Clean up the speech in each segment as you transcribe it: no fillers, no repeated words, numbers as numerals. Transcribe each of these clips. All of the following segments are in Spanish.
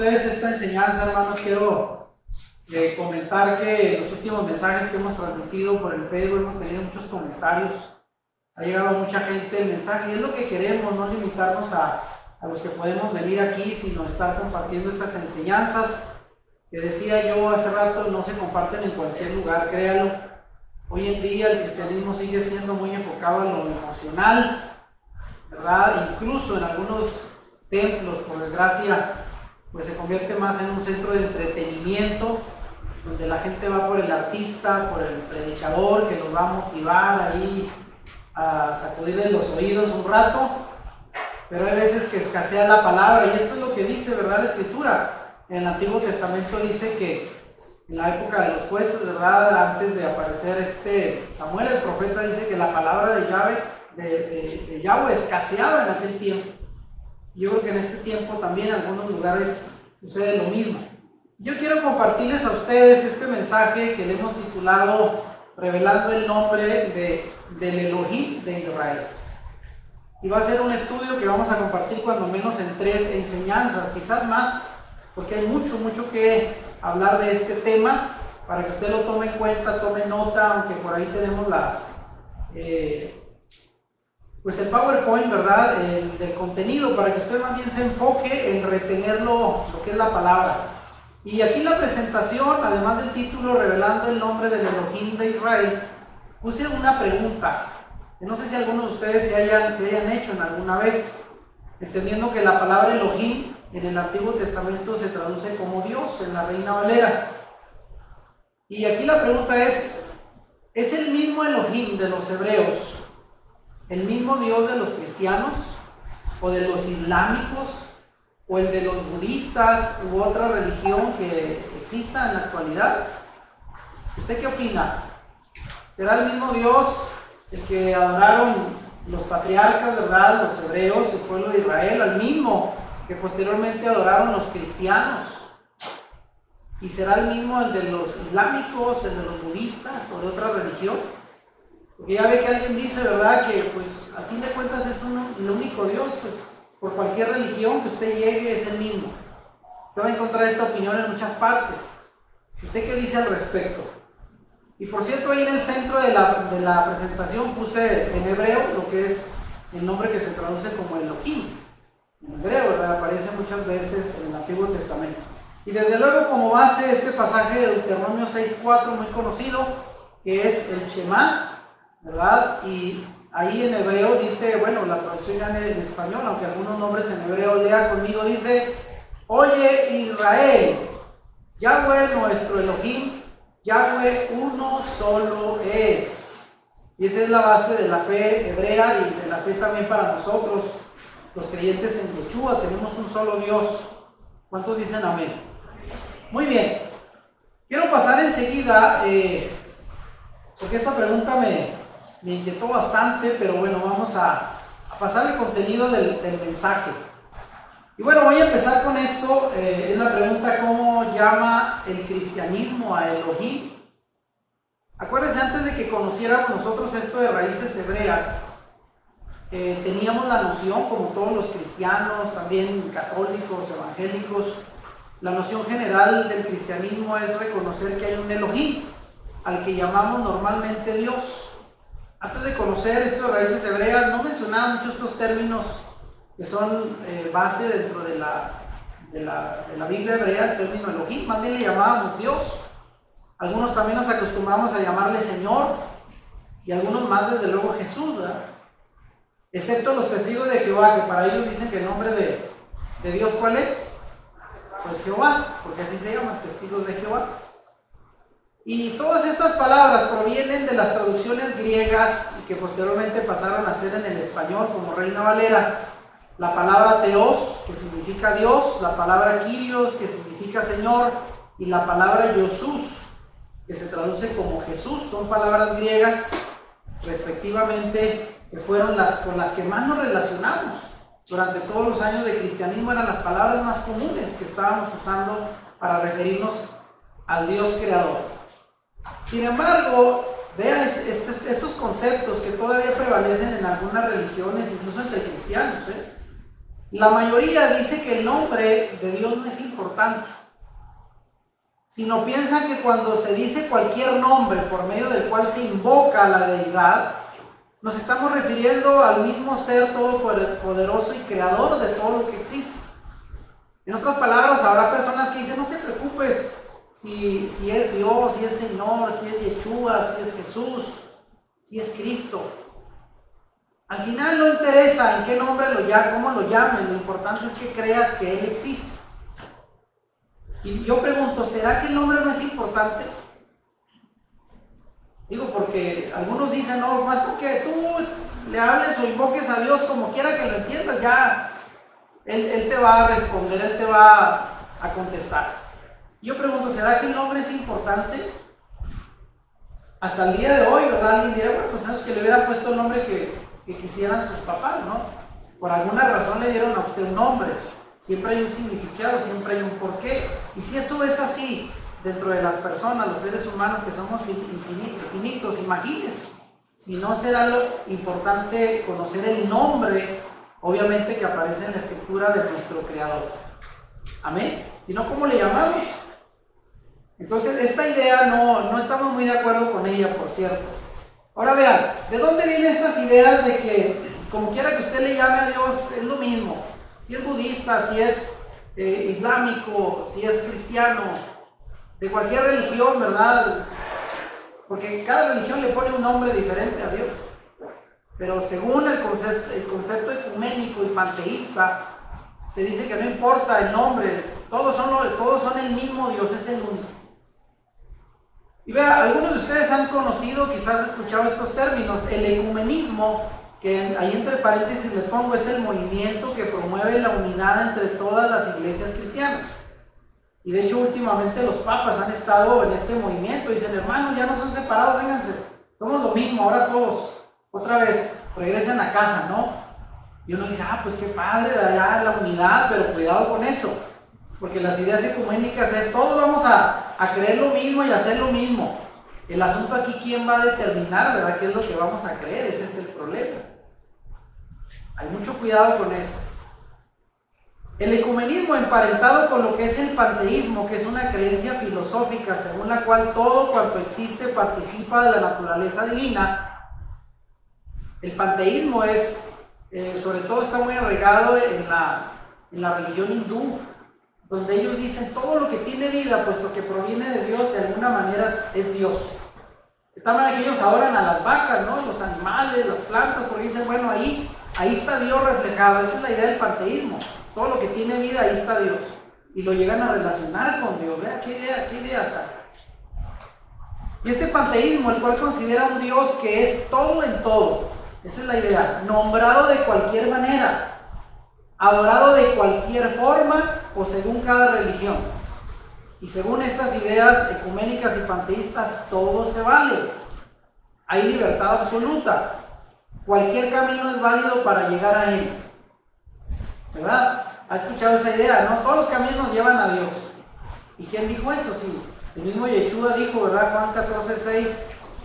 ustedes esta enseñanza, hermanos, quiero comentar que en los últimos mensajes que hemos transmitido por el Facebook hemos tenido muchos comentarios. Ha llegado mucha gente el mensaje y es lo que queremos, no limitarnos a los que podemos venir aquí, sino estar compartiendo estas enseñanzas que decía yo hace rato, no se comparten en cualquier lugar, créanlo. Hoy en día el cristianismo sigue siendo muy enfocado a lo emocional, ¿verdad? Incluso en algunos templos, por desgracia, pues se convierte más en un centro de entretenimiento, donde la gente va por el artista, por el predicador, que los va a motivar ahí a sacudirle los oídos un rato, pero hay veces que escasea la palabra, y esto es lo que dice, ¿verdad?, la Escritura. En el Antiguo Testamento dice que en la época de los jueces, ¿verdad?, antes de aparecer Samuel el profeta, dice que la palabra de Yahweh escaseaba en aquel tiempo. Yo creo que en este tiempo también en algunos lugares sucede lo mismo. Yo quiero compartirles a ustedes este mensaje que le hemos titulado Revelando el nombre del Elohim de Israel. Y va a ser un estudio que vamos a compartir cuando menos en 3 enseñanzas, quizás más, porque hay mucho que hablar de este tema, para que usted lo tome en cuenta, tome nota, aunque por ahí tenemos pues el PowerPoint, ¿verdad?, del contenido, para que usted más bien se enfoque en retener lo que es la palabra. Y aquí la presentación, además del título Revelando el nombre del Elohim de Israel, puse una pregunta, que no sé si algunos de ustedes se hayan hecho en alguna vez, entendiendo que la palabra Elohim en el Antiguo Testamento se traduce como Dios, en la Reina Valera. Y aquí la pregunta ¿es el mismo Elohim de los hebreos el mismo Dios de los cristianos, o de los islámicos, o el de los budistas, u otra religión que exista en la actualidad? ¿Usted qué opina? ¿Será el mismo Dios el que adoraron los patriarcas, ¿verdad?, los hebreos, el pueblo de Israel, al mismo que posteriormente adoraron los cristianos? ¿Y será el mismo el de los islámicos, el de los budistas, o de otra religión? Porque ya ve que alguien dice, ¿verdad?, que pues a fin de cuentas es el único Dios, pues por cualquier religión que usted llegue es el mismo. Usted va a encontrar esta opinión en muchas partes. ¿Usted qué dice al respecto? Y por cierto, ahí en el centro de la presentación puse en hebreo lo que es el nombre que se traduce como Elohim. En hebreo, ¿verdad?, aparece muchas veces en el Antiguo Testamento. Y desde luego como base este pasaje de Deuteronomio 6:4, muy conocido, que es el Shema, ¿verdad? Y ahí en hebreo dice, bueno, la traducción ya en español, aunque algunos nombres en hebreo lea conmigo, dice: Oye Israel, Yahweh nuestro Elohim, Yahweh uno solo es. Y esa es la base de la fe hebrea y de la fe también para nosotros, los creyentes en Yeshua. Tenemos un solo Dios. ¿Cuántos dicen amén? Muy bien. Quiero pasar enseguida, porque esta pregunta me inquietó bastante, pero bueno, vamos a pasar el contenido del mensaje. Y bueno, voy a empezar con esto. Es la pregunta: ¿cómo llama el cristianismo a Elohim? Acuérdense, antes de que conociéramos nosotros esto de raíces hebreas, teníamos la noción, como todos los cristianos, también católicos, evangélicos, la noción general del cristianismo es reconocer que hay un Elohim, al que llamamos normalmente Dios. Antes de conocer esto de raíces hebreas, no mencionaba mucho estos términos que son base dentro de la Biblia hebrea, el término Elohim, más bien le llamábamos Dios. Algunos también nos acostumbramos a llamarle Señor, y algunos más desde luego Jesús, ¿verdad? Excepto los testigos de Jehová, que para ellos dicen que el nombre de Dios, ¿cuál es? Pues Jehová, porque así se llaman, testigos de Jehová. Y todas estas palabras provienen de las traducciones griegas y que posteriormente pasaron a ser en el español como Reina Valera. La palabra Teos, que significa Dios, la palabra Kyrios, que significa Señor, y la palabra Iosus, que se traduce como Jesús, son palabras griegas respectivamente, que fueron con las que más nos relacionamos. Durante todos los años de cristianismo eran las palabras más comunes que estábamos usando para referirnos al Dios creador. Sin embargo, vean estos conceptos que todavía prevalecen en algunas religiones, incluso entre cristianos, La mayoría dice que el nombre de Dios no es importante, sino piensan que cuando se dice cualquier nombre por medio del cual se invoca a la deidad, nos estamos refiriendo al mismo ser todopoderoso y creador de todo lo que existe. En otras palabras, habrá personas que dicen, no te preocupes si es Dios, si es Señor, si es Yeshua, si es Jesús, si es Cristo. Al final no interesa en qué nombre cómo lo llamen, lo importante es que creas que Él existe. Y yo pregunto, ¿será que el nombre no es importante? Digo, porque algunos dicen, no, más porque tú le hables o invoques a Dios como quiera que lo entiendas, ya Él te va a responder, Él te va a contestar. Yo pregunto, ¿será que el nombre es importante? Hasta el día de hoy, ¿verdad? Alguien dirá, bueno, pues es que le hubiera puesto el nombre que quisieran sus papás, ¿no? Por alguna razón le dieron a usted un nombre. Siempre hay un significado, siempre hay un porqué. Y si eso es así dentro de las personas, los seres humanos que somos infinitos, imagínense. Si no será lo importante conocer el nombre, obviamente, que aparece en la escritura de nuestro Creador. Amén. Si no, ¿cómo le llamamos? Entonces, esta idea no estamos muy de acuerdo con ella, por cierto. Ahora vean, ¿de dónde vienen esas ideas de que, como quiera que usted le llame a Dios, es lo mismo? Si es budista, si es islámico, si es cristiano, de cualquier religión, ¿verdad? Porque cada religión le pone un nombre diferente a Dios. Pero según el concepto ecuménico y panteísta, se dice que no importa el nombre, todos son el mismo Dios, es el único. Y vea, algunos de ustedes han conocido, quizás escuchado estos términos, el ecumenismo, que ahí entre paréntesis le pongo, es el movimiento que promueve la unidad entre todas las iglesias cristianas. Y de hecho últimamente los papas han estado en este movimiento, dicen, hermanos, ya no son separados, vénganse, somos lo mismo, ahora todos, otra vez, regresen a casa, ¿no? Y uno dice, pues qué padre, ya la unidad, pero cuidado con eso, porque las ideas ecuménicas es, todos vamos a creer lo mismo y hacer lo mismo. El asunto aquí, ¿quién va a determinar, verdad, qué es lo que vamos a creer? Ese es el problema. Hay mucho cuidado con eso. El ecumenismo, emparentado con lo que es el panteísmo, que es una creencia filosófica según la cual todo cuanto existe participa de la naturaleza divina. El panteísmo es, sobre todo está muy arraigado en la religión hindú, donde ellos dicen todo lo que tiene vida, puesto que proviene de Dios, de alguna manera es Dios. De tal manera que ellos adoran a las vacas, ¿no? Los animales, las plantas, porque dicen, bueno, ahí está Dios reflejado. Esa es la idea del panteísmo. Todo lo que tiene vida, ahí está Dios. Y lo llegan a relacionar con Dios. Vea qué idea saca. Y este panteísmo, el cual considera un Dios que es todo en todo, esa es la idea, nombrado de cualquier manera, adorado de cualquier forma o según cada religión. Y según estas ideas ecuménicas y panteístas, todo se vale. Hay libertad absoluta. Cualquier camino es válido para llegar a Él. ¿Verdad? ¿Ha escuchado esa idea? No, todos los caminos nos llevan a Dios. ¿Y quién dijo eso? Sí, el mismo Yeshua dijo, ¿verdad? Juan 14:6,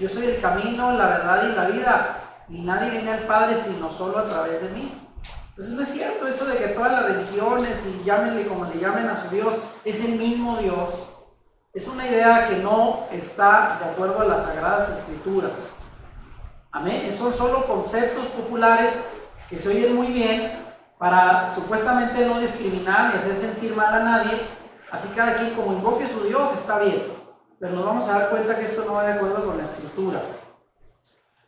yo soy el camino, la verdad y la vida, y nadie viene al Padre sino solo a través de mí. Entonces no es cierto eso de que todas las religiones, y llámenle como le llamen a su Dios, es el mismo Dios. Es una idea que no está de acuerdo a las Sagradas Escrituras. Amén. Son solo conceptos populares que se oyen muy bien para supuestamente no discriminar ni hacer sentir mal a nadie. Así cada quien como invoque su Dios está bien. Pero nos vamos a dar cuenta que esto no va de acuerdo con la Escritura.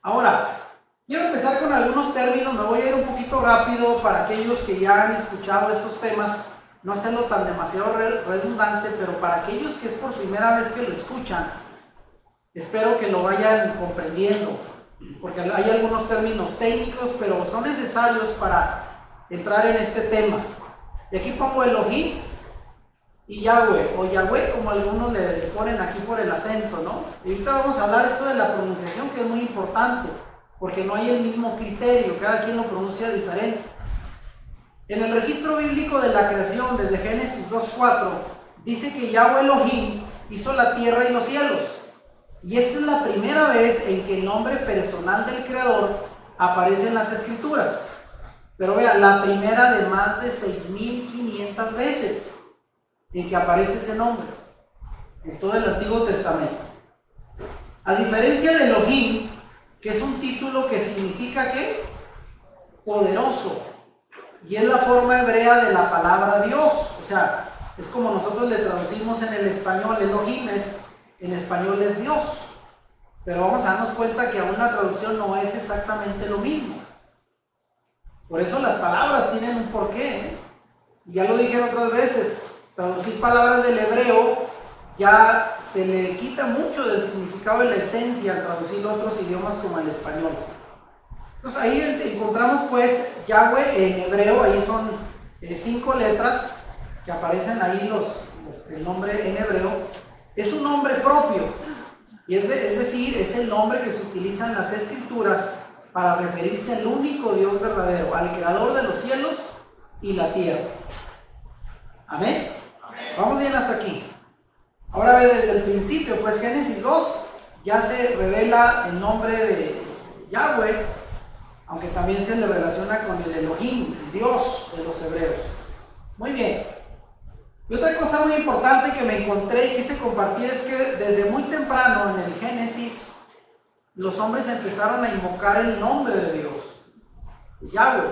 Ahora, quiero empezar con algunos términos, me voy a ir un poquito rápido para aquellos que ya han escuchado estos temas, no hacerlo tan demasiado redundante, pero para aquellos que es por primera vez que lo escuchan, espero que lo vayan comprendiendo, porque hay algunos términos técnicos, pero son necesarios para entrar en este tema. Y aquí pongo Elohim y Yahweh, o Yahweh como algunos le ponen aquí por el acento, ¿no? Y ahorita vamos a hablar esto de la pronunciación, que es muy importante, porque no hay el mismo criterio, cada quien lo pronuncia diferente. En el registro bíblico de la creación, desde Génesis 2:4, dice que Yahweh Elohim hizo la tierra y los cielos. Y esta es la primera vez en que el nombre personal del Creador aparece en las Escrituras. Pero vea, la primera de más de 6.500 veces en que aparece ese nombre en todo el Antiguo Testamento. A diferencia de Elohim, que es un título que significa ¿qué? Poderoso, y es la forma hebrea de la palabra Dios. O sea, es como nosotros le traducimos en el español. Elohim en español es Dios, pero vamos a darnos cuenta que aún la traducción no es exactamente lo mismo. Por eso las palabras tienen un porqué, ¿eh? Ya lo dije otras veces, traducir palabras del hebreo ya se le quita mucho del significado de la esencia al traducir otros idiomas como el español. Entonces ahí encontramos pues Yahweh en hebreo. Ahí son 5 letras que aparecen ahí, el nombre en hebreo. Es un nombre propio, y es decir, es el nombre que se utiliza en las escrituras para referirse al único Dios verdadero, al creador de los cielos y la tierra. Amén. Vamos bien hasta aquí. Ahora ve, desde el principio, pues Génesis 2 ya se revela el nombre de Yahweh, aunque también se le relaciona con el Elohim, el Dios de los hebreos. Muy bien. Y otra cosa muy importante que me encontré y quise compartir es que desde muy temprano en el Génesis, los hombres empezaron a invocar el nombre de Dios, Yahweh.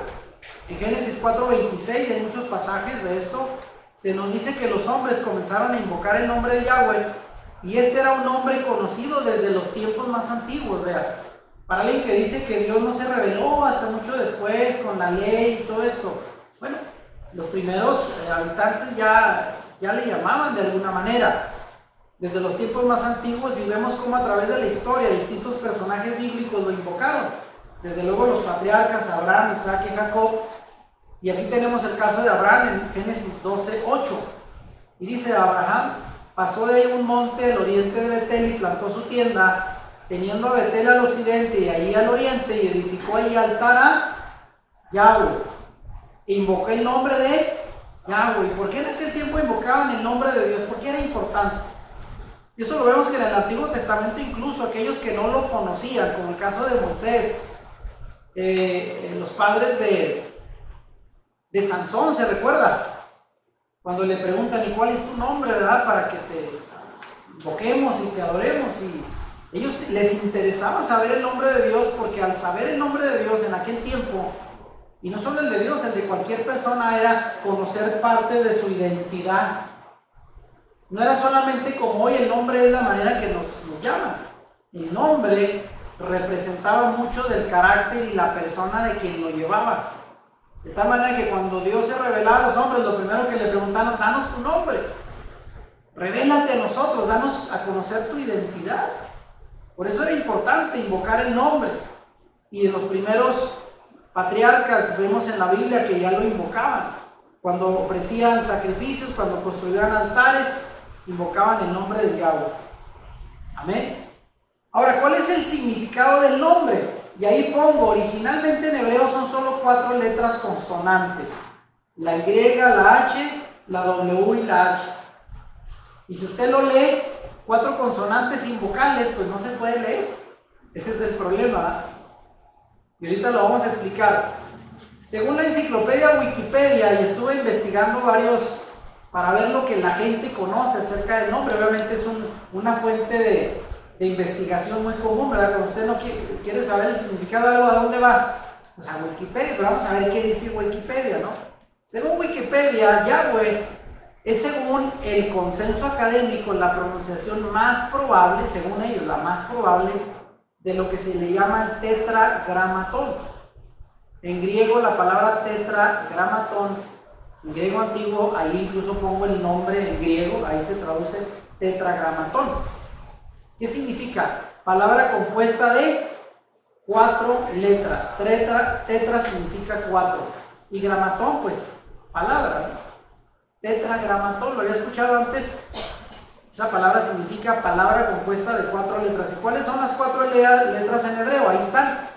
En Génesis 4:26, hay muchos pasajes de esto, se nos dice que los hombres comenzaron a invocar el nombre de Yahweh, y este era un nombre conocido desde los tiempos más antiguos. Vea, para alguien que dice que Dios no se reveló hasta mucho después con la ley y todo esto, bueno, los primeros habitantes ya le llamaban de alguna manera, desde los tiempos más antiguos, y vemos cómo a través de la historia distintos personajes bíblicos lo invocaron. Desde luego los patriarcas Abraham, Isaac y Jacob. Y aquí tenemos el caso de Abraham en Génesis 12:8. Y dice: Abraham pasó de ahí un monte al oriente de Betel y plantó su tienda, teniendo a Betel al occidente y ahí al oriente, y edificó ahí altar a Yahweh. E invocó el nombre de Yahweh. ¿Por qué en aquel tiempo invocaban el nombre de Dios? Porque era importante. Y eso lo vemos que en el Antiguo Testamento, incluso aquellos que no lo conocían, como el caso de Moisés, los padres de Sansón, ¿se recuerda? Cuando le preguntan: ¿y cuál es tu nombre, verdad? Para que te invoquemos y te adoremos. Y ellos les interesaba saber el nombre de Dios, porque al saber el nombre de Dios en aquel tiempo, y no solo el de Dios, el de cualquier persona, era conocer parte de su identidad. No era solamente como hoy el nombre es la manera que nos llaman. El nombre representaba mucho del carácter y la persona de quien lo llevaba. De tal manera que cuando Dios se revelaba a los hombres, lo primero que le preguntaban: danos tu nombre, revélate a nosotros, danos a conocer tu identidad. Por eso era importante invocar el nombre. Y en los primeros patriarcas vemos en la Biblia que ya lo invocaban. Cuando ofrecían sacrificios, cuando construían altares, invocaban el nombre de Yahweh. Amén. Ahora, ¿cuál es el significado del nombre? Y ahí pongo, originalmente en hebreo son solo 4 letras consonantes: la Y, la H, la W y la H. Y si usted lo lee, 4 consonantes sin vocales, pues no se puede leer. Ese es el problema, ¿eh? Y ahorita lo vamos a explicar. Según la enciclopedia Wikipedia, y estuve investigando varios para ver lo que la gente conoce acerca del nombre. Obviamente es una fuente de investigación muy común, ¿verdad? Cuando usted no quiere saber el significado de algo, ¿a dónde va? Pues a Wikipedia. Pero vamos a ver qué dice Wikipedia, ¿no? Según Wikipedia, Yahweh es, según el consenso académico, la pronunciación más probable, según ellos, la más probable de lo que se le llama el tetragramatón. En griego, la palabra tetragramatón, en griego antiguo, ahí incluso pongo el nombre en griego, ahí se traduce tetragramatón. ¿Qué significa? Palabra compuesta de 4 letras. Tetra significa 4. Y gramatón, pues, palabra, ¿no? Tetragramatón, ¿lo había escuchado antes? Esa palabra significa palabra compuesta de 4 letras. ¿Y cuáles son las 4 letras en hebreo? Ahí están.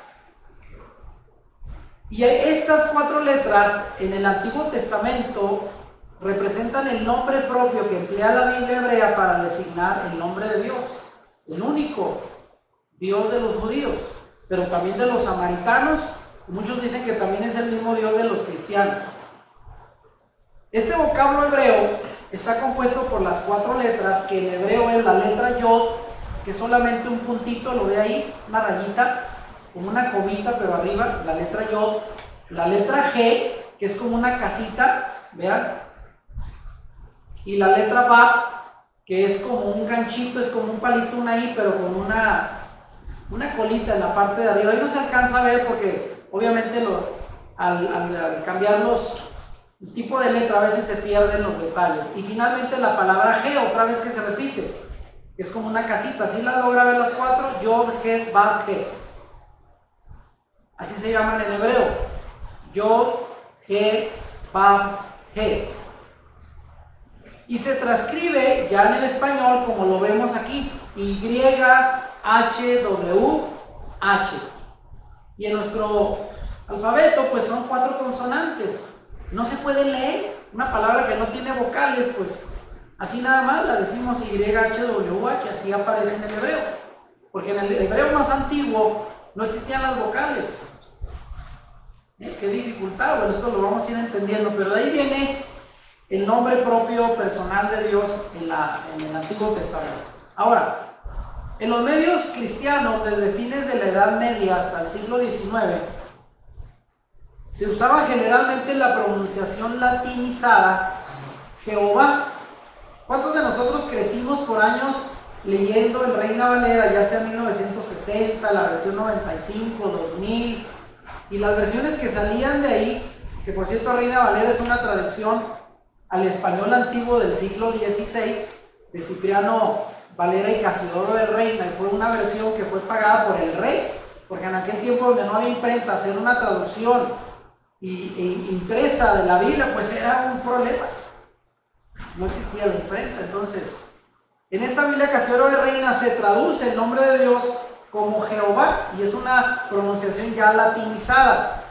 Y estas 4 letras en el Antiguo Testamento representan el nombre propio que emplea la Biblia hebrea para designar el nombre de Dios, el único Dios de los judíos, pero también de los samaritanos Muchos dicen que también es el mismo Dios de los cristianos. Este vocablo hebreo está compuesto por las 4 letras, que en hebreo es la letra Yod, que es solamente un puntito, lo ve ahí, una rayita, como una comita, pero arriba, la letra Yod. La letra G, que es como una casita, vean. Y la letra Bab, que es como un ganchito, es como un palito, una I, pero con una colita en la parte de arriba. Ahí no se alcanza a ver porque obviamente al cambiar el tipo de letra a veces se pierden los detalles. Y finalmente la palabra G, otra vez que se repite, es como una casita. ¿Sí la logra ver las 4? Yod, G, Bab, G. Así se llaman en hebreo. Yod, G, Bab, G. Y se transcribe ya en el español como lo vemos aquí, Y, H, W, H. Y en nuestro alfabeto pues son 4 consonantes. No se puede leer una palabra que no tiene vocales, pues así nada más la decimos Y, H, W, H, así aparece en el hebreo. Porque en el hebreo más antiguo no existían las vocales. Qué dificultad, bueno, esto lo vamos a ir entendiendo, pero de ahí viene el nombre propio personal de Dios en el Antiguo Testamento. Ahora, en los medios cristianos, desde fines de la Edad Media hasta el siglo XIX, se usaba generalmente la pronunciación latinizada Jehová. ¿Cuántos de nosotros crecimos por años leyendo el Reina Valera, ya sea 1960, la versión 95, 2000, y las versiones que salían de ahí, que por cierto Reina Valera es una traducción al español antiguo del siglo XVI, de Cipriano Valera y Casidoro de Reina, y fue una versión que fue pagada por el rey, porque en aquel tiempo donde no había imprenta, hacer una traducción impresa de la Biblia, pues era un problema. No existía la imprenta. Entonces, en esta Biblia Casidoro de Reina se traduce el nombre de Dios como Jehová, y es una pronunciación ya latinizada,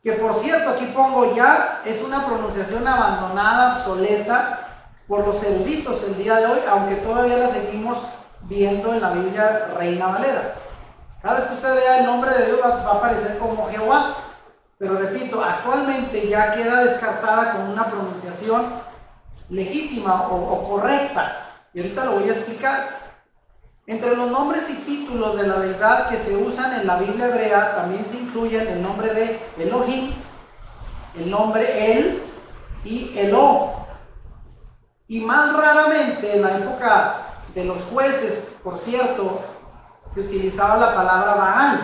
que por cierto aquí pongo ya, es una pronunciación abandonada, obsoleta por los eruditos el día de hoy, aunque todavía la seguimos viendo en la Biblia Reina Valera. Cada vez que usted vea el nombre de Dios va a aparecer como Jehová, pero repito, actualmente ya queda descartada con una pronunciación legítima o correcta, y ahorita lo voy a explicar. Entre los nombres y títulos de la deidad que se usan en la Biblia hebrea también se incluyen el nombre de Elohim, el nombre El y Elo. Y más raramente en la época de los jueces, por cierto, se utilizaba la palabra Baal,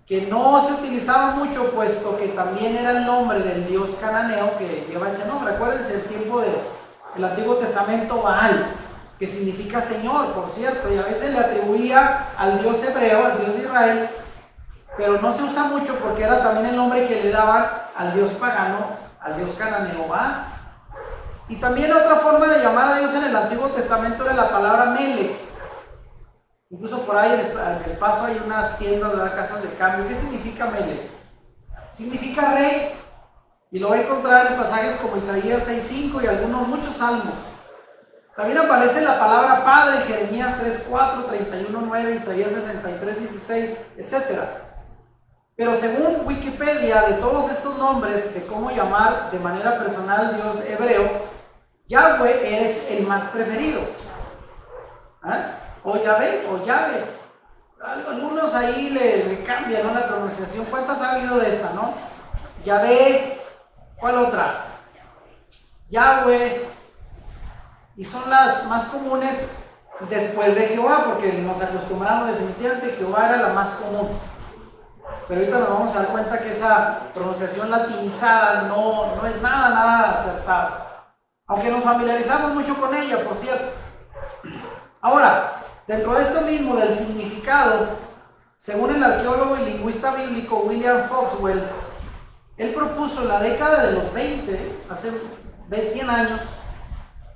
que no se utilizaba mucho puesto que también era el nombre del dios cananeo que lleva ese nombre. Acuérdense el tiempo del Antiguo Testamento, Baal, que significa Señor, por cierto, y a veces le atribuía al Dios hebreo, al Dios de Israel, pero no se usa mucho porque era también el nombre que le daban al Dios pagano, al Dios cananeo, Baal. Y también otra forma de llamar a Dios en el Antiguo Testamento era la palabra Melech. Incluso por ahí en el Paso hay unas tiendas, de las casas de cambio. ¿Qué significa Melech? Significa rey, y lo va a encontrar en pasajes como Isaías 6:5 y muchos salmos. También aparece la palabra Padre en Jeremías 3:4, 31:9, Isaías 63:16, etc. Pero según Wikipedia, de todos estos nombres de cómo llamar de manera personal al Dios hebreo, Yahweh es el más preferido. O Yahvé, o Yahvé. Algunos ahí le cambian, ¿no?, la pronunciación. ¿Cuántas ha habido de esta, no? Yahvé, ¿cuál otra? Yahweh. Y son las más comunes después de Jehová, porque nos acostumbramos definitivamente, Jehová era la más común. Pero ahorita nos vamos a dar cuenta que esa pronunciación latinizada no es nada acertada. Aunque nos familiarizamos mucho con ella, por cierto. Ahora, dentro de esto mismo del significado, según el arqueólogo y lingüista bíblico William Foxwell, él propuso en la década de los 20, hace 100 años,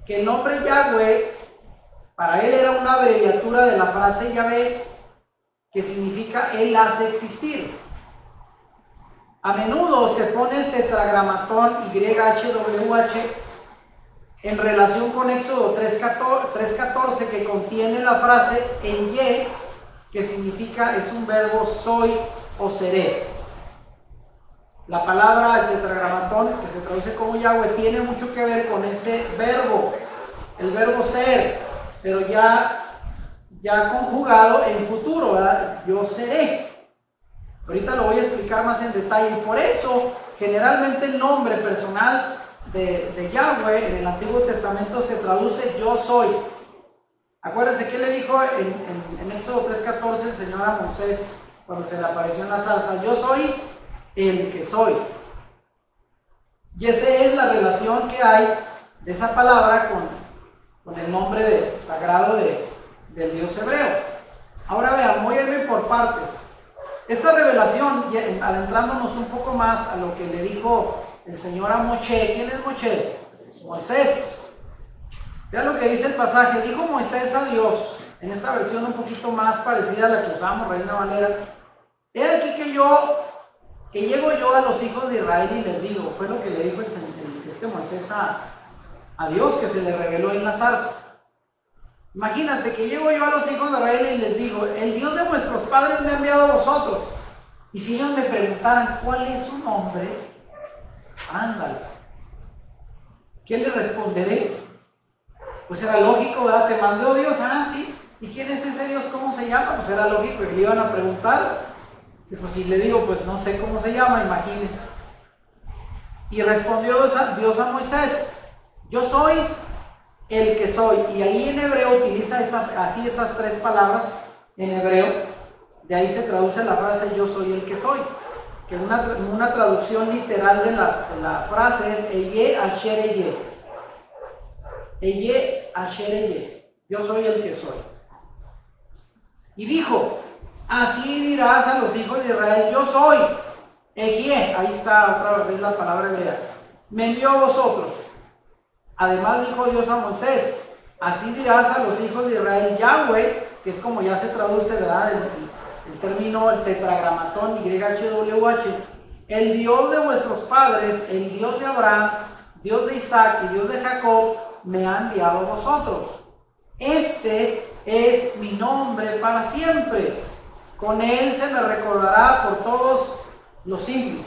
que el nombre Yahweh para él era una abreviatura de la frase Yahvé, que significa Él hace existir. A menudo se pone el tetragramatón YHWH en relación con Éxodo 3:14, que contiene la frase en Y, que significa, es un verbo soy o seré. La palabra, el tetragramatón, que se traduce como Yahweh, tiene mucho que ver con ese verbo, el verbo ser, pero ya conjugado en futuro, ¿verdad? Yo seré. Ahorita lo voy a explicar más en detalle, y por eso generalmente el nombre personal de Yahweh en el Antiguo Testamento se traduce yo soy. Acuérdense que le dijo en Éxodo 3:14 el Señor a Moisés cuando se le apareció en la zarza: yo soy el que soy. Y esa es la relación que hay de esa palabra con el nombre sagrado del Dios hebreo. Ahora vean, voy a irme por partes. Esta revelación, adentrándonos un poco más a lo que le dijo el Señor a Moshe. ¿Quién es Moshe? Moisés. Vean lo que dice el pasaje. Dijo Moisés a Dios, en esta versión un poquito más parecida a la que usamos, Reina Valera: he aquí que llego yo a los hijos de Israel y les digo. Fue lo que le dijo Moisés a Dios, que se le reveló en la zarza. Imagínate que llego yo a los hijos de Israel y les digo: el Dios de vuestros padres me ha enviado a vosotros. Y si ellos me preguntaran cuál es su nombre, ándale, ¿qué le responderé? Pues era lógico, ¿verdad? Te mandó Dios. Ah, sí. ¿Y quién es ese Dios? ¿Cómo se llama? Pues era lógico que le iban a preguntar. Pues si le digo, pues no sé cómo se llama, imagínense. Y respondió Dios a Moisés: yo soy el que soy. Y ahí en hebreo utiliza esas tres palabras en hebreo. De ahí se traduce la frase yo soy el que soy, que una traducción literal de la frase es Eye Asher Eye. Eye Asher Eye, yo soy el que soy. Y dijo: así dirás a los hijos de Israel: yo soy Eye. Ahí está otra vez la palabra hebrea. Me envió a vosotros. Además dijo Dios a Moisés: así dirás a los hijos de Israel: Yahweh, que es como ya se traduce, ¿verdad? El término, el tetragramatón, YHWH, el Dios de vuestros padres, el Dios de Abraham, Dios de Isaac y Dios de Jacob, me ha enviado a vosotros. Este es mi nombre para siempre. Con él se me recordará por todos los siglos.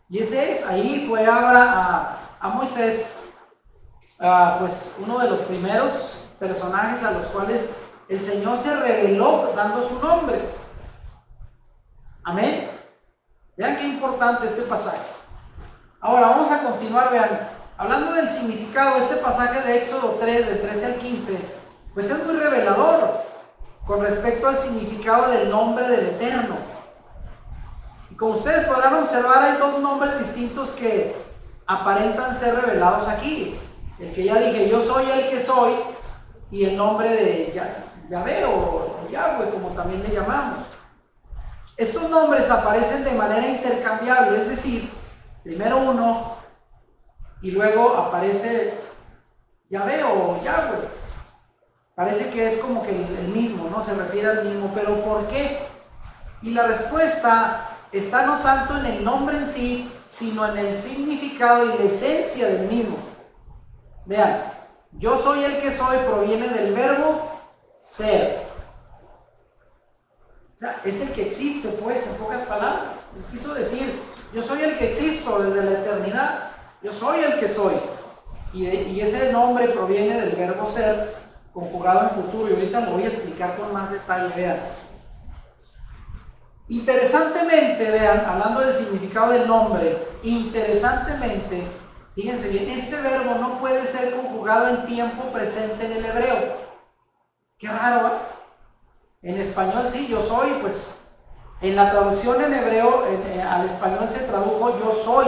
Y ese es, ahí fue a Moisés, pues uno de los primeros personajes a los cuales el Señor se reveló dando su nombre. Amén. Vean qué importante este pasaje. Ahora vamos a continuar, vean. Hablando del significado, este pasaje de Éxodo 3, del 13 al 15, pues es muy revelador con respecto al significado del nombre del Eterno. Y como ustedes podrán observar, hay dos nombres distintos que aparentan ser revelados aquí. El que ya dije, yo soy el que soy, y el nombre de Yahvé o Yahweh, como también le llamamos. Estos nombres aparecen de manera intercambiable, es decir, primero uno y luego aparece Yahvé o Yahweh. Parece que es como que el mismo, ¿no? Se refiere al mismo, pero ¿por qué? Y la respuesta está no tanto en el nombre en sí, sino en el significado y la esencia del mismo. Vean, yo soy el que soy proviene del verbo ser. O sea, es el que existe, pues, en pocas palabras. Quiso decir, yo soy el que existo desde la eternidad. Yo soy el que soy. Y ese nombre proviene del verbo ser, conjugado en futuro. Y ahorita lo voy a explicar con más detalle, vean. Interesantemente, vean, hablando del significado del nombre, interesantemente, fíjense bien, este verbo no puede ser conjugado en tiempo presente en el hebreo. Qué raro, ¿eh? En español sí, yo soy, pues en la traducción en hebreo al español se tradujo yo soy,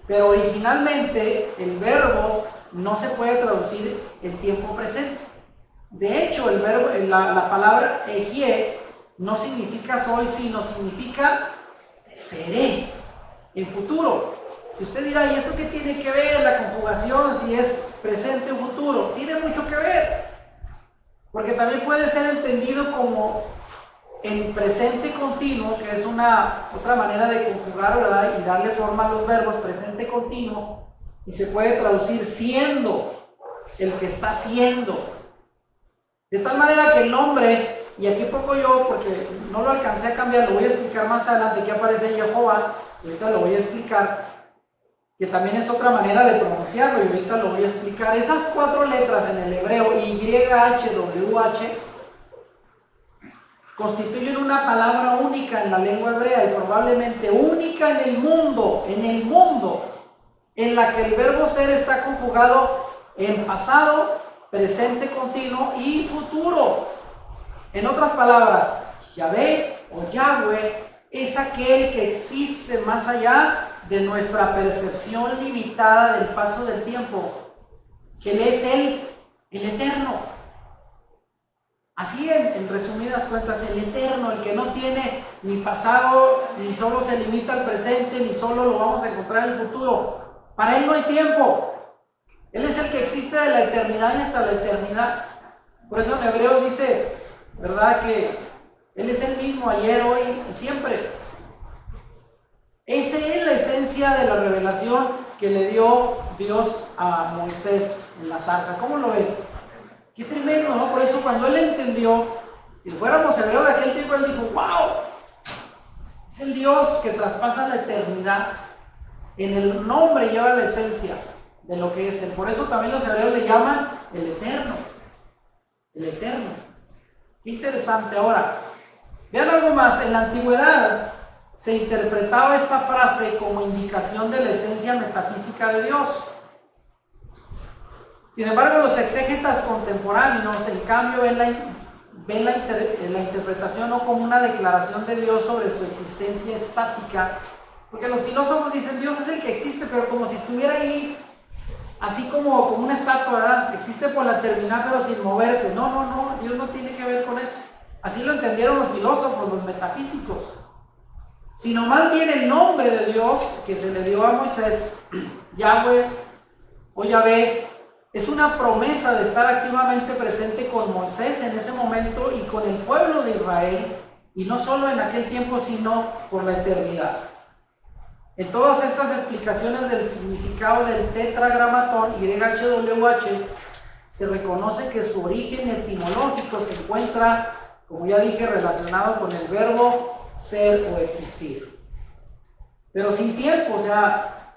pero originalmente el verbo no se puede traducir en tiempo presente. De hecho, el verbo, la palabra ejie no significa soy, sino significa seré en futuro. Y usted dirá, ¿y esto qué tiene que ver la conjugación si es presente o futuro? Tiene mucho que ver. Porque también puede ser entendido como en presente continuo, que es otra manera de conjugar, ¿verdad? Y darle forma a los verbos, presente continuo, y se puede traducir siendo, el que está siendo. De tal manera que el nombre, y aquí pongo yo, porque no lo alcancé a cambiar, lo voy a explicar más adelante, que aparece Jehová, ahorita lo voy a explicar, que también es otra manera de pronunciarlo y ahorita lo voy a explicar. Esas 4 letras en el hebreo, YHWH, constituyen una palabra única en la lengua hebrea y probablemente única en el mundo, en la que el verbo ser está conjugado en pasado, presente continuo y futuro. En otras palabras, Yahvé o Yahweh es aquel que existe más allá de nuestra percepción limitada del paso del tiempo, que Él es el eterno. Así en resumidas cuentas, el eterno, el que no tiene ni pasado, ni solo se limita al presente, ni solo lo vamos a encontrar en el futuro. Para Él no hay tiempo. Él es el que existe de la eternidad y hasta la eternidad. Por eso en hebreo dice, ¿verdad?, que Él es el mismo ayer, hoy y siempre. Esa es la esencia de la revelación que le dio Dios a Moisés en la zarza. ¿Cómo lo ven? Qué tremendo, ¿no? Por eso cuando él entendió, si fuéramos hebreos de aquel tiempo, él dijo, wow, es el Dios que traspasa la eternidad. En el nombre lleva la esencia de lo que es Él. Por eso también los hebreos le llaman el eterno. El eterno. Qué interesante. Ahora, vean algo más. En la antigüedad se interpretaba esta frase como indicación de la esencia metafísica de Dios. Sin embargo, los exégetas contemporáneos, en cambio, ven la interpretación no como una declaración de Dios sobre su existencia estática, porque los filósofos dicen Dios es el que existe, pero como si estuviera ahí, así como una estatua, ¿verdad? Existe por la eternidad, pero sin moverse. No, Dios no tiene que ver con eso. Así lo entendieron los filósofos, los metafísicos. Sino más bien el nombre de Dios que se le dio a Moisés, Yahweh o Yahvé, es una promesa de estar activamente presente con Moisés en ese momento y con el pueblo de Israel, y no solo en aquel tiempo, sino por la eternidad. En todas estas explicaciones del significado del tetragramatón YHWH, se reconoce que su origen etimológico se encuentra, como ya dije, relacionado con el verbo ser o existir. Pero sin tiempo, o sea,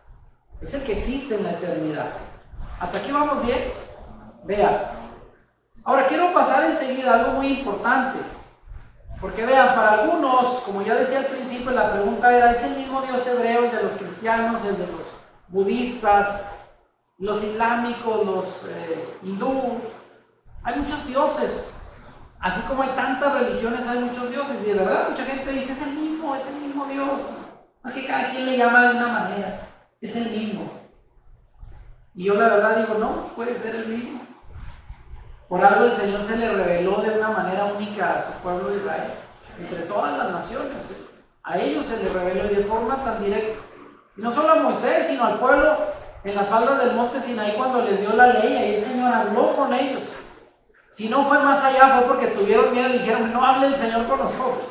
es el que existe en la eternidad. ¿Hasta aquí vamos bien? Vean. Ahora quiero pasar enseguida a algo muy importante. Porque vean, para algunos, como ya decía al principio, la pregunta era, ¿es el mismo Dios hebreo el de los cristianos, el de los budistas, los islámicos, los hindúes? Hay muchos dioses. Así como hay tantas religiones, hay muchos dioses. Y de verdad, mucha gente dice, es el mismo Dios. Es que cada quien le llama de una manera. Es el mismo. Y yo la verdad digo, no, puede ser el mismo. Por algo el Señor se le reveló de una manera única a su pueblo de Israel, entre todas las naciones. A ellos se les reveló y de forma tan directa. Y no solo a Moisés, sino al pueblo en las faldas del monte Sinaí cuando les dio la ley, y el Señor habló con ellos. Si no fue más allá, fue porque tuvieron miedo y dijeron, no hable el Señor con nosotros.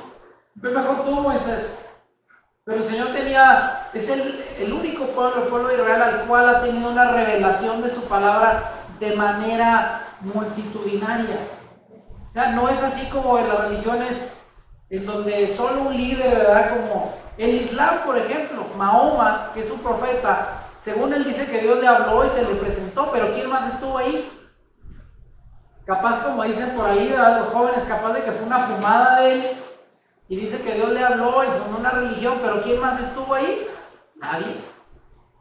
Fue mejor tú, Moisés. Pero el Señor es el único pueblo, el pueblo de Israel, al cual ha tenido una revelación de su palabra de manera multitudinaria. O sea, no es así como en las religiones en donde solo un líder, ¿verdad? Como el Islam, por ejemplo, Mahoma, que es un profeta, según él dice que Dios le habló y se le presentó, pero ¿quién más estuvo ahí? Capaz, como dicen por ahí, ¿verdad? Los jóvenes, capaz de que fue una fumada de él, y dice que Dios le habló y fundó una religión, pero ¿quién más estuvo ahí? Nadie.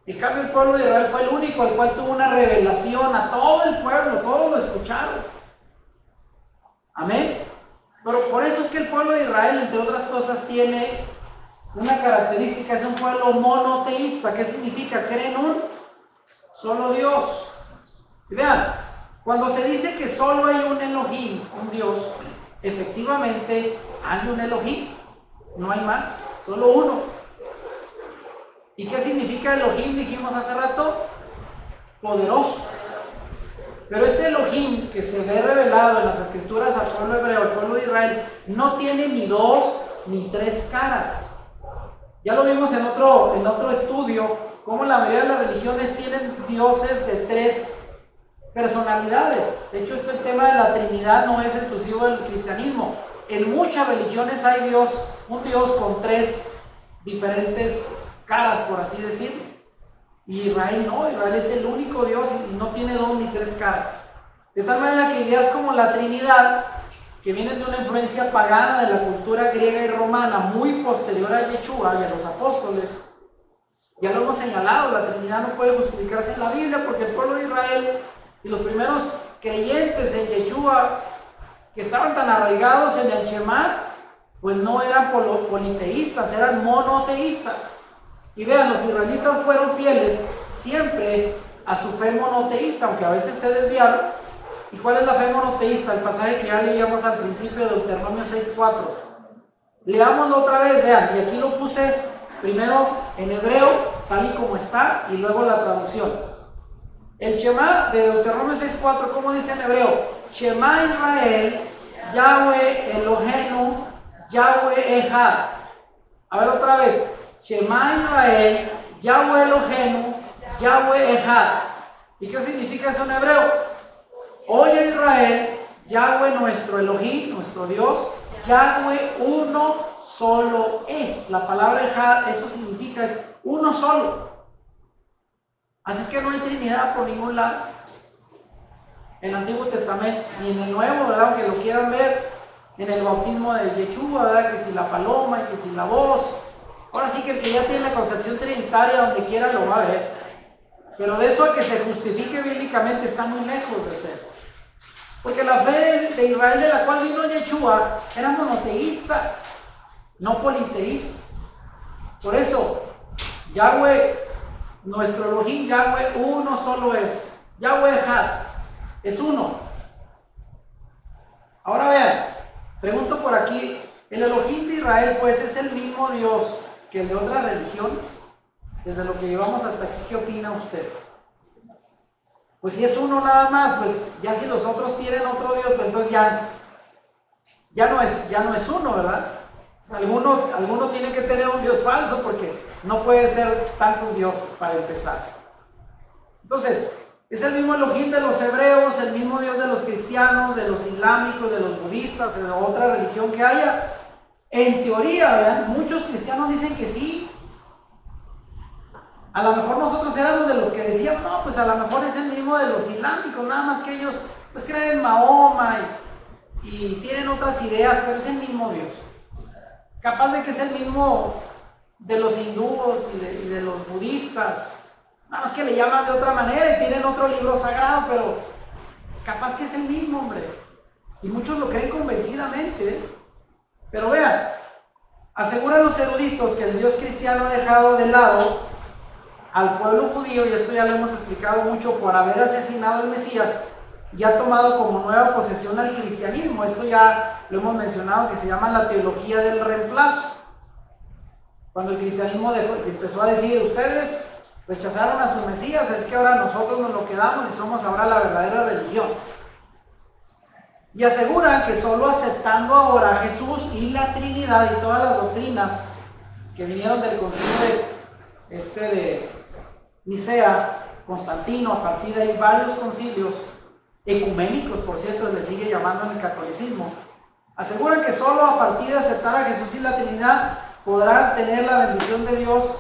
En cambio, el pueblo de Israel fue el único al cual tuvo una revelación a todo el pueblo, todos lo escucharon. Amén. Pero por eso es que el pueblo de Israel, entre otras cosas, tiene una característica, es un pueblo monoteísta. ¿Qué significa? Creen un solo Dios. Y vean, cuando se dice que solo hay un Elohim, un Dios, efectivamente hay un Elohim, no hay más, solo uno. ¿Y qué significa Elohim? Dijimos hace rato, poderoso. Pero este Elohim que se ve revelado en las escrituras al pueblo hebreo, al pueblo de Israel, no tiene ni 2 ni 3 caras. Ya lo vimos en otro estudio, cómo la mayoría de las religiones tienen dioses de 3 personalidades. De hecho, el tema de la Trinidad no es exclusivo del cristianismo. En muchas religiones hay un Dios con 3 diferentes caras, por así decirlo. Y Israel no, Israel es el único Dios y no tiene dos ni tres caras. De tal manera que ideas como la Trinidad, que vienen de una influencia pagana de la cultura griega y romana, muy posterior a Yeshua y a los apóstoles, ya lo hemos señalado, la Trinidad no puede justificarse en la Biblia porque el pueblo de Israel y los primeros creyentes en Yeshua, que estaban tan arraigados en el Shema, pues no eran politeístas, eran monoteístas. Y vean, los israelitas fueron fieles siempre a su fe monoteísta, aunque a veces se desviaron. ¿Y cuál es la fe monoteísta? El pasaje que ya leíamos al principio de Deuteronomio 6:4. Leámoslo otra vez, vean, y aquí lo puse primero en hebreo, tal y como está, y luego la traducción. El Shema de Deuteronomio 6:4, ¿cómo dice en hebreo? Shema Israel, Yahweh Eloheinu, Yahweh Echad. A ver otra vez. Shema Israel, Yahweh Eloheinu, Yahweh Echad. ¿Y qué significa eso en hebreo? Oye Israel, Yahweh nuestro Elohim, nuestro Dios, Yahweh uno solo es. La palabra Echad, eso significa es uno solo. Así es que no hay Trinidad por ningún lado en el Antiguo Testamento, ni en el Nuevo, ¿verdad? Aunque lo quieran ver en el bautismo de Yeshua, ¿verdad? Que si la paloma y que si la voz. Ahora sí que el que ya tiene la concepción trinitaria donde quiera lo va a ver. Pero de eso a que se justifique bíblicamente está muy lejos de ser. Porque la fe de Israel de la cual vino Yeshua era monoteísta, no politeísta. Por eso, Yahweh, nuestro Elohim, Yahweh uno solo es. Yahweh Echad, es uno. Ahora vean, pregunto por aquí, ¿el Elohim de Israel pues es el mismo Dios que el de otras religiones? Desde lo que llevamos hasta aquí, ¿qué opina usted? Pues si es uno nada más, pues ya si los otros tienen otro Dios, pues entonces ya no es uno, ¿verdad? O sea, alguno tiene que tener un Dios falso porque no puede ser tantos dioses para empezar. Entonces, es el mismo Elohim de los hebreos, el mismo Dios de los cristianos, de los islámicos, de los budistas, de otra religión que haya. En teoría, vean, muchos cristianos dicen que sí. A lo mejor nosotros éramos de los que decían, no, pues a lo mejor es el mismo de los islámicos, nada más que ellos pues creen en Mahoma y tienen otras ideas, pero es el mismo Dios. Capaz de que es el mismo de los hindúes y de los budistas, nada más que le llaman de otra manera y tienen otro libro sagrado, pero capaz que es el mismo, hombre. Y muchos lo creen convencidamente, ¿eh? Pero vean, aseguran los eruditos que el Dios cristiano ha dejado de lado al pueblo judío, y esto ya lo hemos explicado mucho, por haber asesinado al Mesías, y ha tomado como nueva posesión al cristianismo. Esto ya lo hemos mencionado, que se llama la teología del reemplazo. Cuando el cristianismo empezó a decir, ustedes rechazaron a su Mesías, es que ahora nosotros nos lo quedamos y somos ahora la verdadera religión. Y aseguran que solo aceptando ahora a Jesús y la Trinidad y todas las doctrinas que vinieron del concilio de Nicea, Constantino, a partir de ahí varios concilios ecuménicos, por cierto, le sigue llamando en el catolicismo, aseguran que solo a partir de aceptar a Jesús y la Trinidad podrán tener la bendición de Dios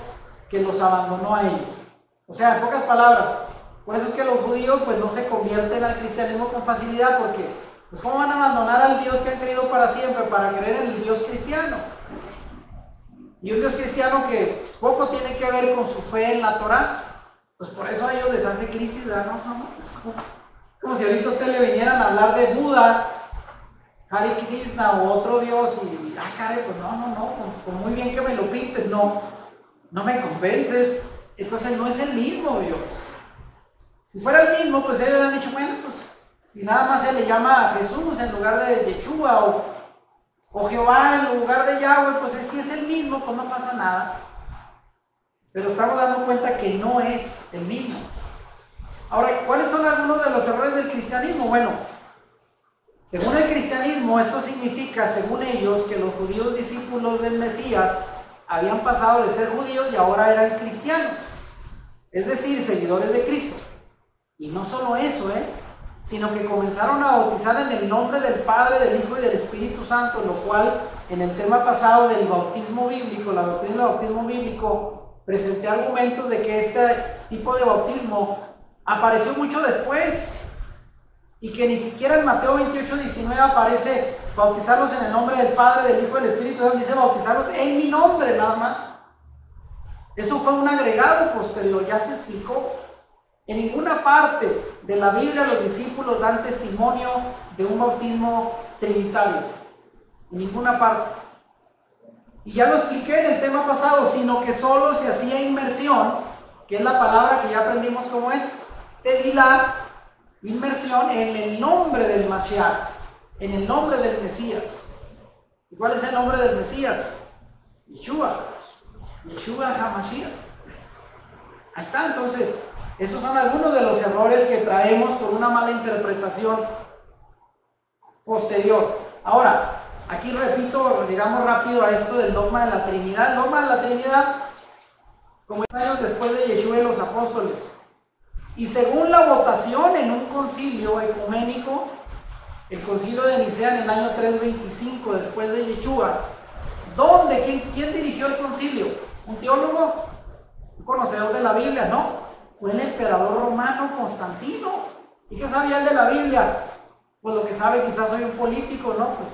que los abandonó a ellos. O sea, en pocas palabras, por eso es que los judíos pues no se convierten al cristianismo con facilidad, porque pues ¿cómo van a abandonar al Dios que han creído para siempre para creer en el Dios cristiano? Y un Dios cristiano que poco tiene que ver con su fe en la Torah, pues por eso a ellos les hace crisis, ¿verdad? No, es como si ahorita a usted le vinieran a hablar de Buda, Hare Krishna o otro Dios y, caray, pues no, por muy bien que me lo pintes, no me convences. Entonces no es el mismo Dios. Si fuera el mismo, pues ellos han dicho, bueno, pues si nada más se le llama a Jesús en lugar de Yeshua o Jehová en lugar de Yahweh, pues si es el mismo, pues no pasa nada. Pero estamos dando cuenta que no es el mismo. Ahora, ¿cuáles son algunos de los errores del cristianismo? Bueno, según el cristianismo, esto significa, según ellos, que los judíos discípulos del Mesías habían pasado de ser judíos y ahora eran cristianos, es decir, seguidores de Cristo. Y no solo eso, sino que comenzaron a bautizar en el nombre del Padre, del Hijo y del Espíritu Santo, lo cual en el tema pasado del bautismo bíblico, la doctrina del bautismo bíblico, presenté argumentos de que este tipo de bautismo apareció mucho después y que ni siquiera en Mateo 28:19 aparece bautizarlos en el nombre del Padre, del Hijo y del Espíritu Santo, dice bautizarlos en mi nombre nada más. Eso fue un agregado posterior, ya se explicó. En ninguna parte de la Biblia los discípulos dan testimonio de un bautismo trinitario, en ninguna parte. Y ya lo expliqué en el tema pasado, sino que solo se hacía inmersión, que es la palabra que ya aprendimos cómo es, tevilá, inmersión en el nombre del Mashiach, en el nombre del Mesías. ¿Y cuál es el nombre del Mesías? Yeshua, Yeshua HaMashiach. Ahí está. Entonces, esos son algunos de los errores que traemos por una mala interpretación posterior. Ahora, aquí repito, llegamos rápido a esto del dogma de la Trinidad. El dogma de la Trinidad, como años después de Yeshua y los apóstoles. Y según la votación en un concilio ecuménico, el concilio de Nicea en el año 325 después de Yeshua, ¿dónde? ¿Quién dirigió el concilio? ¿Un teólogo? ¿Un conocedor de la Biblia? No, fue el emperador romano Constantino. ¿Y qué sabía él de la Biblia? Pues lo que sabe, quizás soy un político, ¿no? Pues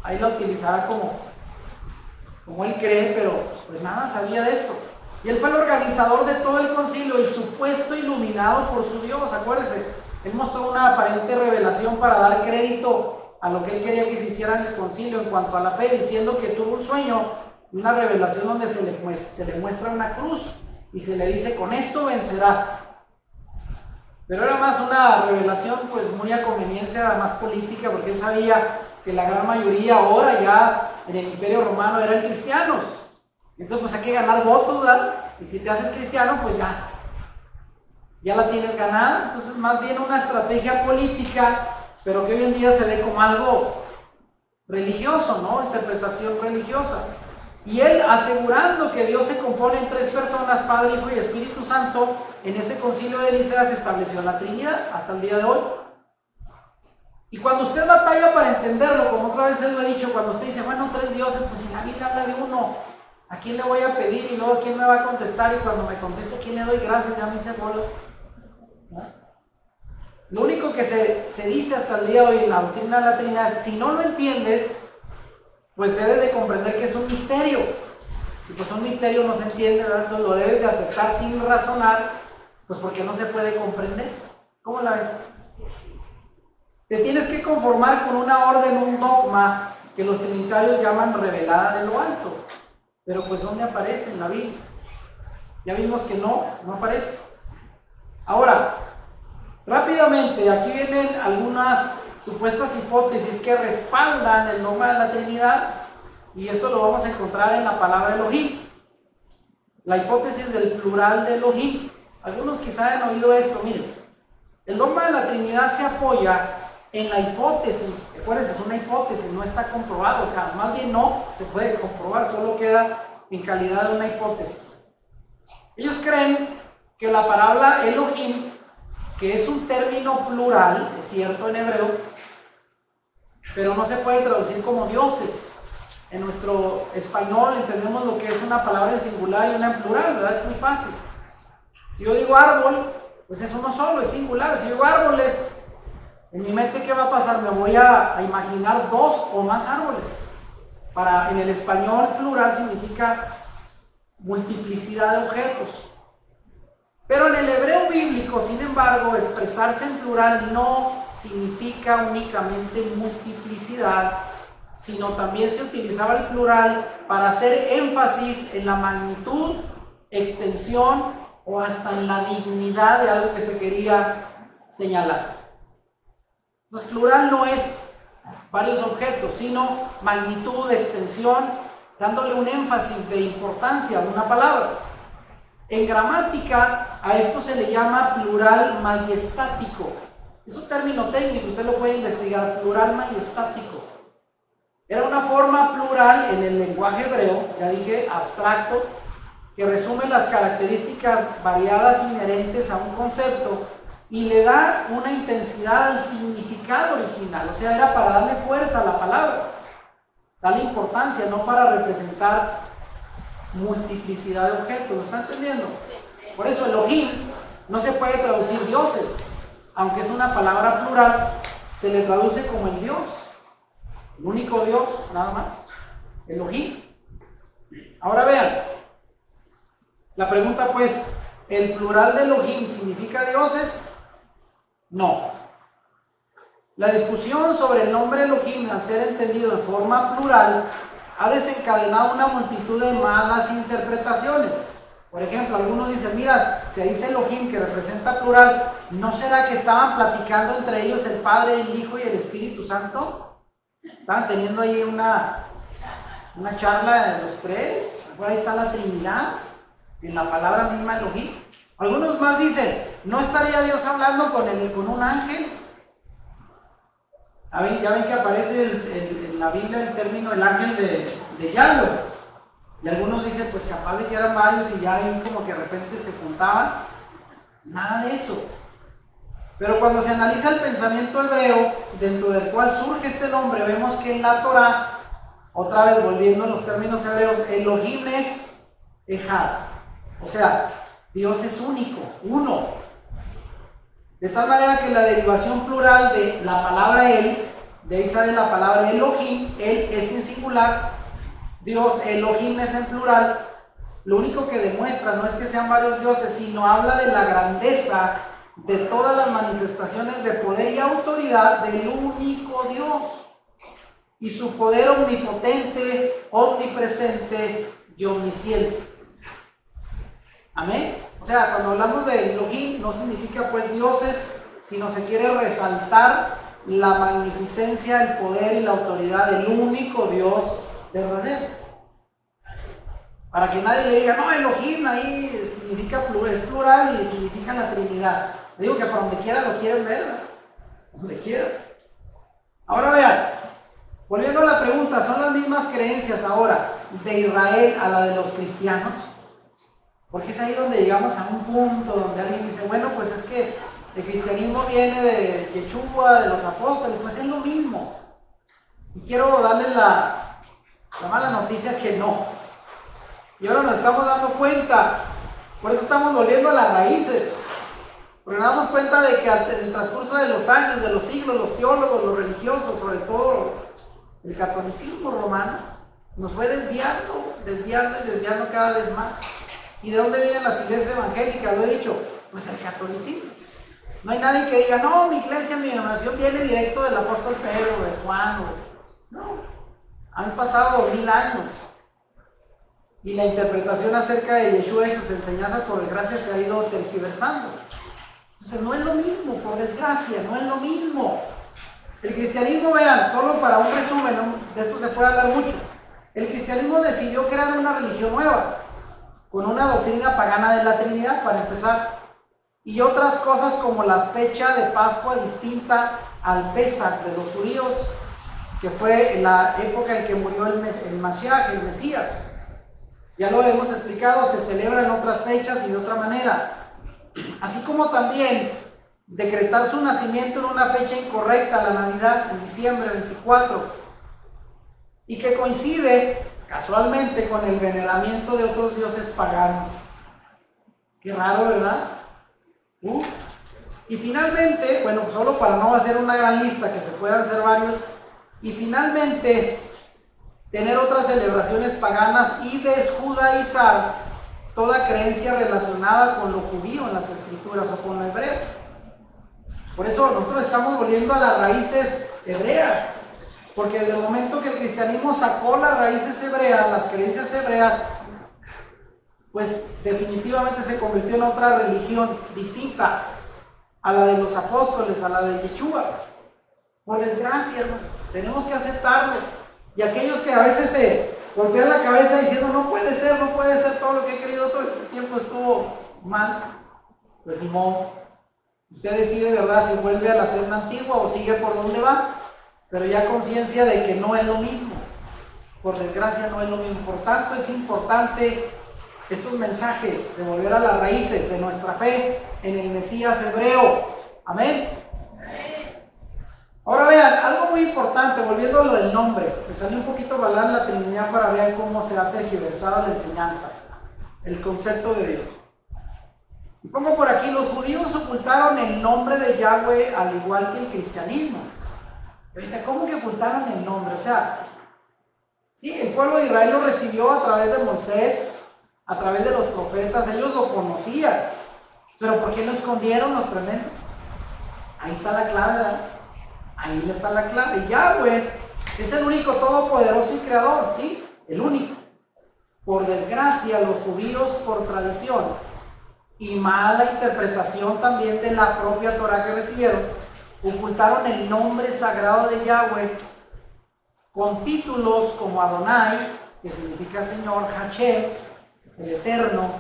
ahí la utilizará como él cree, pero pues nada sabía de esto. Y él fue el organizador de todo el concilio y supuesto iluminado por su Dios. Acuérdense, él mostró una aparente revelación para dar crédito a lo que él quería que se hiciera en el concilio en cuanto a la fe, diciendo que tuvo un sueño, una revelación donde se le muestra una cruz y se le dice: con esto vencerás. Pero era más una revelación pues muy a conveniencia, más política, porque él sabía que la gran mayoría ahora ya en el Imperio Romano eran cristianos. Entonces pues hay que ganar votos, ¿verdad? Y si te haces cristiano, pues ya la tienes ganada. Entonces más bien una estrategia política, pero que hoy en día se ve como algo religioso, ¿no? Interpretación religiosa. Y él asegurando que Dios se compone en tres personas, Padre, Hijo y Espíritu Santo, en ese concilio de Nicea se estableció la Trinidad hasta el día de hoy. Y cuando usted batalla para entenderlo, como otra vez él lo ha dicho, cuando usted dice, bueno, tres dioses, pues si la Biblia habla de uno, ¿a quién le voy a pedir? Y luego ¿a quién me va a contestar? Y cuando me conteste, ¿a quién le doy gracias? Ya me hice bola, ¿no? Lo único que se dice hasta el día de hoy en la doctrina de la Trinidad es, si no lo entiendes, pues debes de comprender que es un misterio. Y pues un misterio no se entiende, ¿verdad? Entonces lo debes de aceptar sin razonar, pues porque no se puede comprender. ¿Cómo la ven? Te tienes que conformar con una orden, un dogma, que los trinitarios llaman revelada de lo alto. Pero pues ¿dónde aparece en la Biblia? Ya vimos que no aparece. Ahora, rápidamente, aquí vienen algunas supuestas hipótesis que respaldan el dogma de la Trinidad, y esto lo vamos a encontrar en la palabra Elohim. La hipótesis del plural de Elohim. Algunos quizá han oído esto. Miren, el dogma de la Trinidad se apoya en la hipótesis. Acuérdense, es una hipótesis, no está comprobado, o sea, más bien no se puede comprobar, solo queda en calidad de una hipótesis. Ellos creen que la palabra Elohim, que es un término plural, es cierto en hebreo, pero no se puede traducir como dioses. En nuestro español entendemos lo que es una palabra en singular y una en plural, ¿verdad? Es muy fácil. Si yo digo árbol, pues es uno solo, es singular. Si yo digo árboles, en mi mente, ¿qué va a pasar? Me voy a imaginar dos o más árboles. En el español plural significa multiplicidad de objetos. Pero en el hebreo bíblico, sin embargo, expresarse en plural no significa únicamente multiplicidad, sino también se utilizaba el plural para hacer énfasis en la magnitud, extensión o hasta en la dignidad de algo que se quería señalar. Entonces, plural no es varios objetos, sino magnitud, extensión, dándole un énfasis de importancia a una palabra. En gramática, a esto se le llama plural majestático. Es un término técnico, usted lo puede investigar, plural majestático. Era una forma plural en el lenguaje hebreo, ya dije, abstracto, que resume las características variadas inherentes a un concepto y le da una intensidad al significado original. O sea, era para darle fuerza a la palabra, darle importancia, no para representar multiplicidad de objetos. ¿Lo está entendiendo? Por eso Elohim no se puede traducir dioses, aunque es una palabra plural, se le traduce como el Dios, el único Dios, nada más, Elohim. Ahora vean, la pregunta pues, ¿el plural de Elohim significa dioses? No. La discusión sobre el nombre Elohim, al ser entendido en forma plural, ha desencadenado una multitud de malas interpretaciones. Por ejemplo, algunos dicen, mira, si ahí dice Elohim que representa plural, ¿no será que estaban platicando entre ellos el Padre, el Hijo y el Espíritu Santo? Estaban teniendo ahí una charla de los tres. Por ahí está la Trinidad, en la palabra misma Elohim. Algunos más dicen, ¿no estaría Dios hablando con un ángel? Ya ven que aparece en la Biblia el término el ángel de Yahweh. Y algunos dicen, pues capaz de que eran varios y ya ahí como que de repente se juntaban. Nada de eso. Pero cuando se analiza el pensamiento hebreo, dentro del cual surge este nombre, vemos que en la Torah, otra vez volviendo a los términos hebreos, Elohim es Ejad. O sea, Dios es único, uno. De tal manera que la derivación plural de la palabra El, de ahí sale la palabra Elohim, El es en singular, Dios, Elohim es en plural. Lo único que demuestra no es que sean varios dioses, sino habla de la grandeza de todas las manifestaciones de poder y autoridad del único Dios y su poder omnipotente, omnipresente y omnisciente. Amén. O sea, cuando hablamos de Elohim no significa pues dioses, sino se quiere resaltar la magnificencia, el poder y la autoridad del único Dios verdadero. Para que nadie le diga, no, Elohim ahí significa plural, es plural y significa la Trinidad. Le digo que por donde quiera lo quieren ver, ¿verdad? Donde quiera. Ahora vean, volviendo a la pregunta, ¿son las mismas creencias ahora de Israel a la de los cristianos? Porque es ahí donde llegamos a un punto donde alguien dice, bueno, pues es que el cristianismo viene de Yeshua, de los apóstoles, pues es lo mismo. Y quiero darles la mala noticia que no. Y ahora nos estamos dando cuenta, por eso estamos volviendo a las raíces. Porque nos damos cuenta de que en el transcurso de los años, de los siglos, los teólogos, los religiosos, sobre todo el catolicismo romano, nos fue desviando cada vez más. ¿Y de dónde vienen las iglesias evangélicas? Lo he dicho, pues el catolicismo. No hay nadie que diga, no, mi iglesia, mi denominación viene directo del apóstol Pedro, de Juan. No, han pasado 2000 años. Y la interpretación acerca de Yeshua y sus enseñanzas, por desgracia, se ha ido tergiversando. Entonces, no es lo mismo, por desgracia, no es lo mismo. El cristianismo, vean, solo para un resumen, de esto se puede hablar mucho. El cristianismo decidió crear una religión nueva, con una doctrina pagana de la Trinidad, para empezar, y otras cosas como la fecha de Pascua distinta al Pesach de los judíos, que fue la época en que murió el Mashiach, el Mesías. Ya lo hemos explicado, se celebra en otras fechas y de otra manera. Así como también decretar su nacimiento en una fecha incorrecta, la Navidad, en diciembre 24, y que coincide casualmente con el veneramiento de otros dioses paganos. Qué raro, ¿verdad? Y finalmente, bueno, solo para no hacer una gran lista, que se puedan hacer varios, y finalmente tener otras celebraciones paganas y desjudaizar toda creencia relacionada con lo judío en las escrituras o con lo hebreo. Por eso nosotros estamos volviendo a las raíces hebreas, porque desde el momento que el cristianismo sacó las raíces hebreas, las creencias hebreas, pues definitivamente se convirtió en otra religión distinta a la de los apóstoles, a la de Yeshua. Por desgracia, hermano, tenemos que aceptarlo. Y aquellos que a veces se golpean la cabeza diciendo, no puede ser todo lo que he querido todo este tiempo estuvo mal, pues ni modo. Usted decide, ¿verdad?, si vuelve a la senda antigua o sigue por donde va, pero ya conciencia de que no es lo mismo. Por desgracia no es lo mismo. Por tanto, es importante estos mensajes de volver a las raíces de nuestra fe en el Mesías hebreo. Amén. Ahora vean, algo muy muy importante, volviendo a lo del nombre, me salió un poquito a hablar la Trinidad para ver cómo se ha tergiversado la enseñanza, el concepto de Dios. Y pongo por aquí, los judíos ocultaron el nombre de Yahweh al igual que el cristianismo. Ahorita, ¿cómo que ocultaron el nombre? O sea, sí, el pueblo de Israel lo recibió a través de Moisés, a través de los profetas, ellos lo conocían, pero ¿por qué lo escondieron los tremendos? Ahí está la clave, ¿verdad? Ahí está la clave. Yahweh es el único todopoderoso y creador, ¿sí? El único. Por desgracia, los judíos, por tradición y mala interpretación también de la propia Torah que recibieron, ocultaron el nombre sagrado de Yahweh con títulos como Adonai, que significa Señor, Hashem, el Eterno,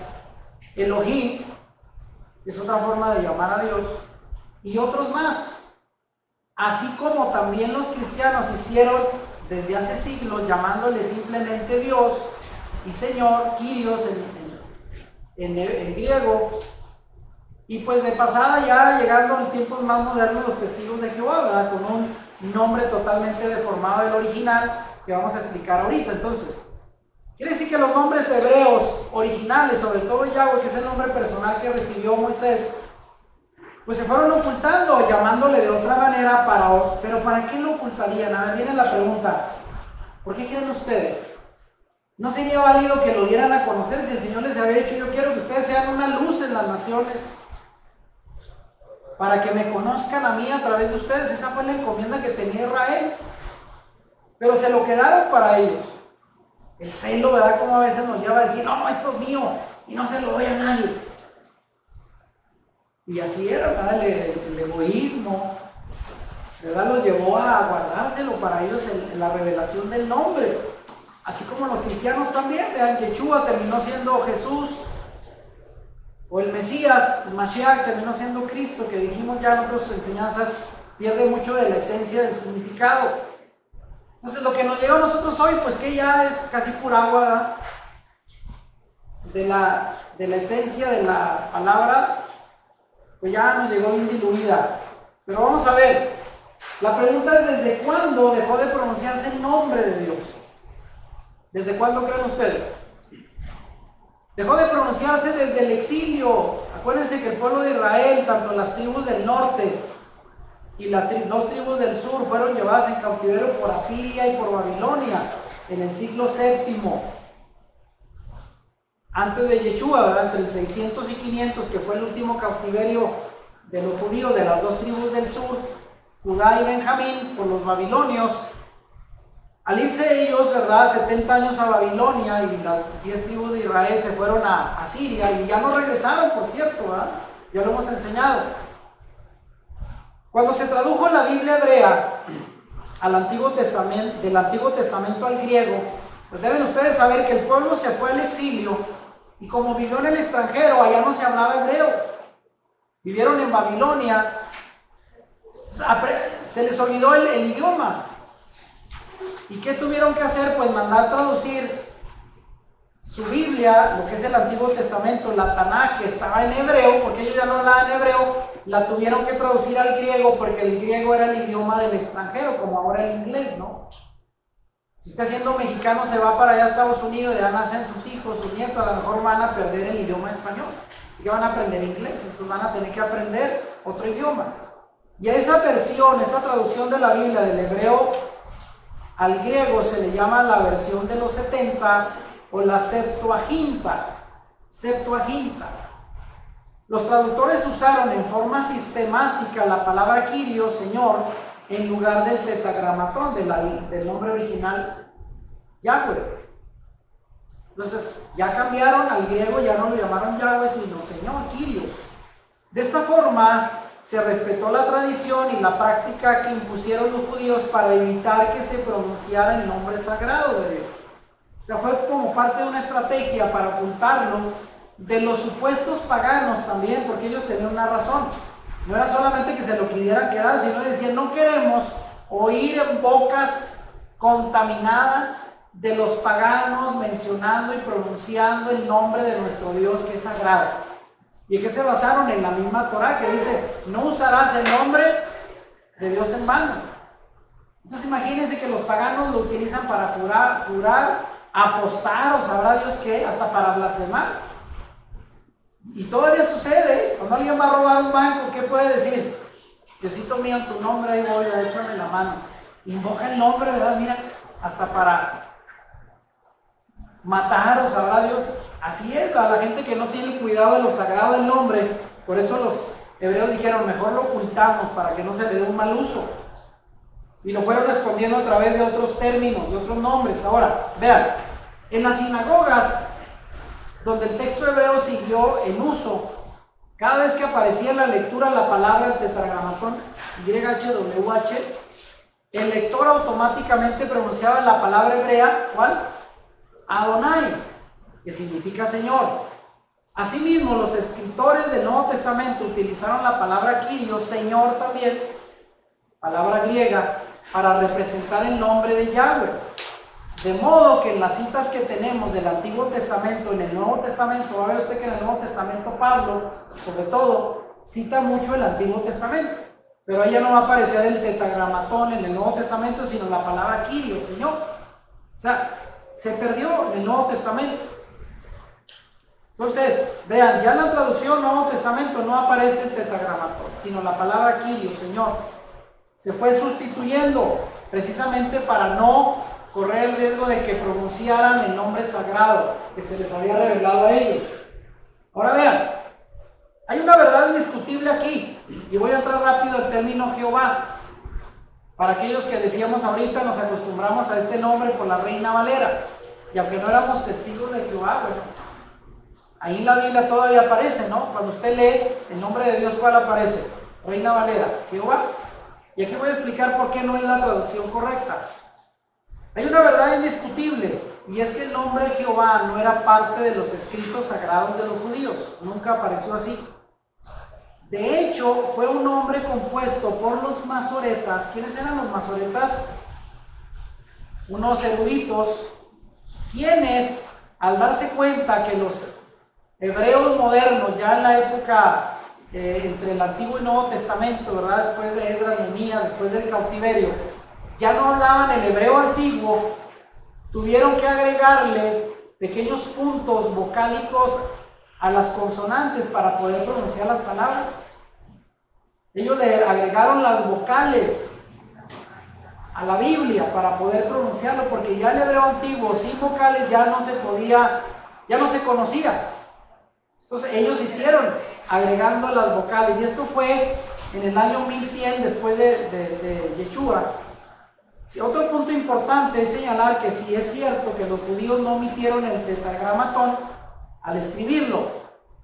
Elohim, que es otra forma de llamar a Dios, y otros más. Así como también los cristianos hicieron desde hace siglos, llamándole simplemente Dios y Señor, Kyrios en griego. Y pues de pasada, ya llegando en tiempos más modernos, los testigos de Jehová, ¿verdad? Con un nombre totalmente deformado del original, que vamos a explicar ahorita. Entonces, quiere decir que los nombres hebreos originales, sobre todo Yahweh, que es el nombre personal que recibió Moisés, pues se fueron ocultando, llamándole de otra manera, pero ¿para qué lo ocultarían? A ver, viene la pregunta, ¿por qué creen ustedes? ¿No sería válido que lo dieran a conocer si el Señor les había dicho, yo quiero que ustedes sean una luz en las naciones, para que me conozcan a mí a través de ustedes? Esa fue la encomienda que tenía Israel, pero se lo quedaron para ellos. El celo, ¿verdad? Como a veces nos lleva a decir, no, esto es mío y no se lo doy a nadie. Y así era, ¿verdad? El egoísmo, ¿verdad? Los llevó a guardárselo para ellos en la revelación del nombre. Así como los cristianos también, vean, Yeshua terminó siendo Jesús, o el Mesías, el Mashiach terminó siendo Cristo, que dijimos ya en otras enseñanzas, pierde mucho de la esencia del significado. Entonces lo que nos llega a nosotros hoy, pues que ya es casi pura agua, ¿verdad? De la esencia de la palabra, pues ya nos llegó bien diluida. Pero vamos a ver, la pregunta es, ¿desde cuándo dejó de pronunciarse el nombre de Dios? ¿Desde cuándo creen ustedes? Dejó de pronunciarse desde el exilio. Acuérdense que el pueblo de Israel, tanto las tribus del norte y las dos tribus del sur, fueron llevadas en cautiverio por Asiria y por Babilonia en el siglo VII. Antes de Yeshua, ¿verdad? Entre el 600 y 500, que fue el último cautiverio de los judíos de las dos tribus del sur, Judá y Benjamín, por los babilonios. Al irse ellos, ¿verdad?, 70 años a Babilonia, y las 10 tribus de Israel se fueron a Siria, y ya no regresaron, por cierto, ¿verdad? Ya lo hemos enseñado. Cuando se tradujo la Biblia hebrea al Antiguo Testamento, del Antiguo Testamento al griego, pues deben ustedes saber que el pueblo se fue al exilio, y como vivió en el extranjero, allá no se hablaba hebreo. Vivieron en Babilonia, se les olvidó el idioma. ¿Y qué tuvieron que hacer? Pues mandar traducir su Biblia, lo que es el Antiguo Testamento, la Tanaj, que estaba en hebreo, porque ellos ya no hablaban hebreo, la tuvieron que traducir al griego, porque el griego era el idioma del extranjero, como ahora el inglés, ¿no? Si usted siendo mexicano se va para allá a Estados Unidos, ya nacen sus hijos, sus nietos, a lo mejor van a perder el idioma español, y van a aprender inglés, entonces van a tener que aprender otro idioma. Y a esa versión, esa traducción de la Biblia del hebreo al griego se le llama la versión de los 70 o la Septuaginta. Los traductores usaron en forma sistemática la palabra Kyrios, Señor, en lugar del tetragramatón, del nombre original Yahweh. Entonces ya cambiaron al griego, ya no lo llamaron Yahweh, sino Señor, Kyrios. De esta forma se respetó la tradición y la práctica que impusieron los judíos para evitar que se pronunciara el nombre sagrado de Dios. O sea, fue como parte de una estrategia para ocultarlo de los supuestos paganos también, porque ellos tenían una razón. No era solamente que se lo quisieran quedar, sino decían, no queremos oír en bocas contaminadas de los paganos mencionando y pronunciando el nombre de nuestro Dios, que es sagrado. ¿Y en qué se basaron? En la misma Torah, que dice, no usarás el nombre de Dios en vano. Entonces imagínense que los paganos lo utilizan para jurar, apostar o sabrá Dios qué, hasta para blasfemar. Y todavía sucede, cuando alguien va a robar un banco, ¿qué puede decir? Diosito mío, en tu nombre ahí voy, échame la mano. Invoca el nombre, ¿verdad? Mira, hasta para matar o sabrá Dios. Así es, a la gente que no tiene cuidado de lo sagrado del nombre, por eso los hebreos dijeron, mejor lo ocultamos para que no se le dé un mal uso. Y lo fueron escondiendo a través de otros términos, de otros nombres. Ahora, vean, en las sinagogas, donde el texto hebreo siguió en uso, cada vez que aparecía en la lectura la palabra, el tetragramatón, YHWH, el lector automáticamente pronunciaba la palabra hebrea, ¿cuál? Adonai, que significa Señor. Asimismo, los escritores del Nuevo Testamento utilizaron la palabra Kyrios, Señor también, palabra griega, para representar el nombre de Yahweh. De modo que en las citas que tenemos del Antiguo Testamento, en el Nuevo Testamento, va a ver usted que en el Nuevo Testamento Pablo, sobre todo, cita mucho el Antiguo Testamento. Pero ahí ya no va a aparecer el tetragramatón en el Nuevo Testamento, sino la palabra Kyrios, Señor. O sea, se perdió en el Nuevo Testamento. Entonces, vean, ya en la traducción Nuevo Testamento no aparece el tetragramatón, sino la palabra Kyrios, Señor. Se fue sustituyendo precisamente para no correr el riesgo de que pronunciaran el nombre sagrado que se les había revelado a ellos. Ahora vean, hay una verdad indiscutible aquí, y voy a entrar rápido al término Jehová. Para aquellos que decíamos ahorita, nos acostumbramos a este nombre por la Reina Valera, y aunque no éramos testigos de Jehová, bueno, ahí en la Biblia todavía aparece, ¿no? Cuando usted lee el nombre de Dios, ¿cuál aparece? Reina Valera, Jehová. Y aquí voy a explicar por qué no es la traducción correcta. Hay una verdad indiscutible, y es que el nombre Jehová no era parte de los escritos sagrados de los judíos, nunca apareció así. De hecho, fue un nombre compuesto por los masoretas. ¿Quiénes eran los masoretas? Unos eruditos, quienes, al darse cuenta que los hebreos modernos, ya en la época entre el Antiguo y Nuevo Testamento, ¿verdad? Después de Esdras, Nehemías, después del cautiverio, ya no hablaban el hebreo antiguo, tuvieron que agregarle pequeños puntos vocálicos a las consonantes para poder pronunciar las palabras. Ellos le agregaron las vocales a la Biblia para poder pronunciarlo, porque ya el hebreo antiguo sin vocales ya no se podía, ya no se conocía. Entonces ellos hicieron agregando las vocales, y esto fue en el año 1100 después de Yeshua. Otro punto importante es señalar que sí es cierto que los judíos no omitieron el tetragramatón al escribirlo,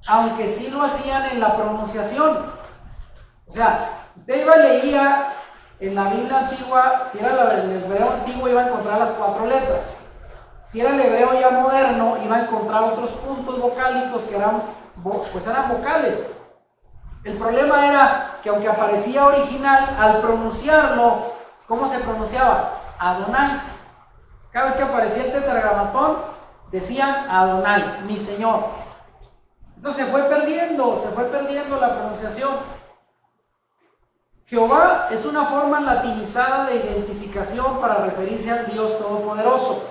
aunque sí lo hacían en la pronunciación. O sea, usted iba y leía en la Biblia antigua, si era el hebreo antiguo iba a encontrar las 4 letras. Si era el hebreo ya moderno, iba a encontrar otros puntos vocálicos que eran vocales. El problema era que aunque aparecía original, al pronunciarlo, ¿cómo se pronunciaba? Adonai. Cada vez que aparecía el tetragramatón, decían Adonai, mi Señor. Entonces se fue perdiendo la pronunciación. Jehová es una forma latinizada de identificación para referirse al Dios Todopoderoso,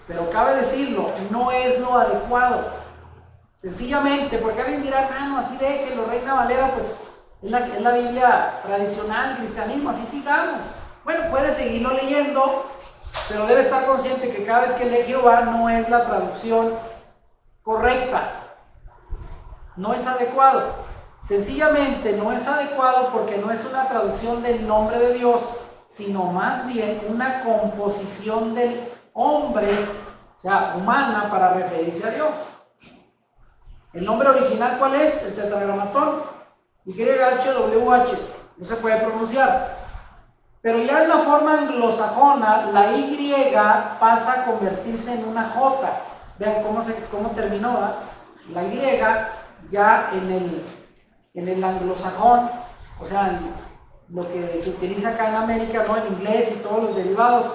pero cabe decirlo, no es lo adecuado. Sencillamente, porque alguien dirá, no, así déjelo, Reina Valera, pues es la Biblia tradicional, el cristianismo, así sigamos. Bueno, puede seguirlo leyendo, pero debe estar consciente que cada vez que lee Jehová no es la traducción correcta, no es adecuado. Sencillamente no es adecuado porque no es una traducción del nombre de Dios, sino más bien una composición del hombre, o sea, humana, para referirse a Dios. ¿El nombre original cuál es? El tetragramatón, YHWH, no se puede pronunciar. Pero ya en la forma anglosajona, la Y pasa a convertirse en una J. Vean cómo terminó, ¿verdad? La Y ya en el anglosajón, o sea, en lo que se utiliza acá en América, ¿no? En inglés y todos los derivados,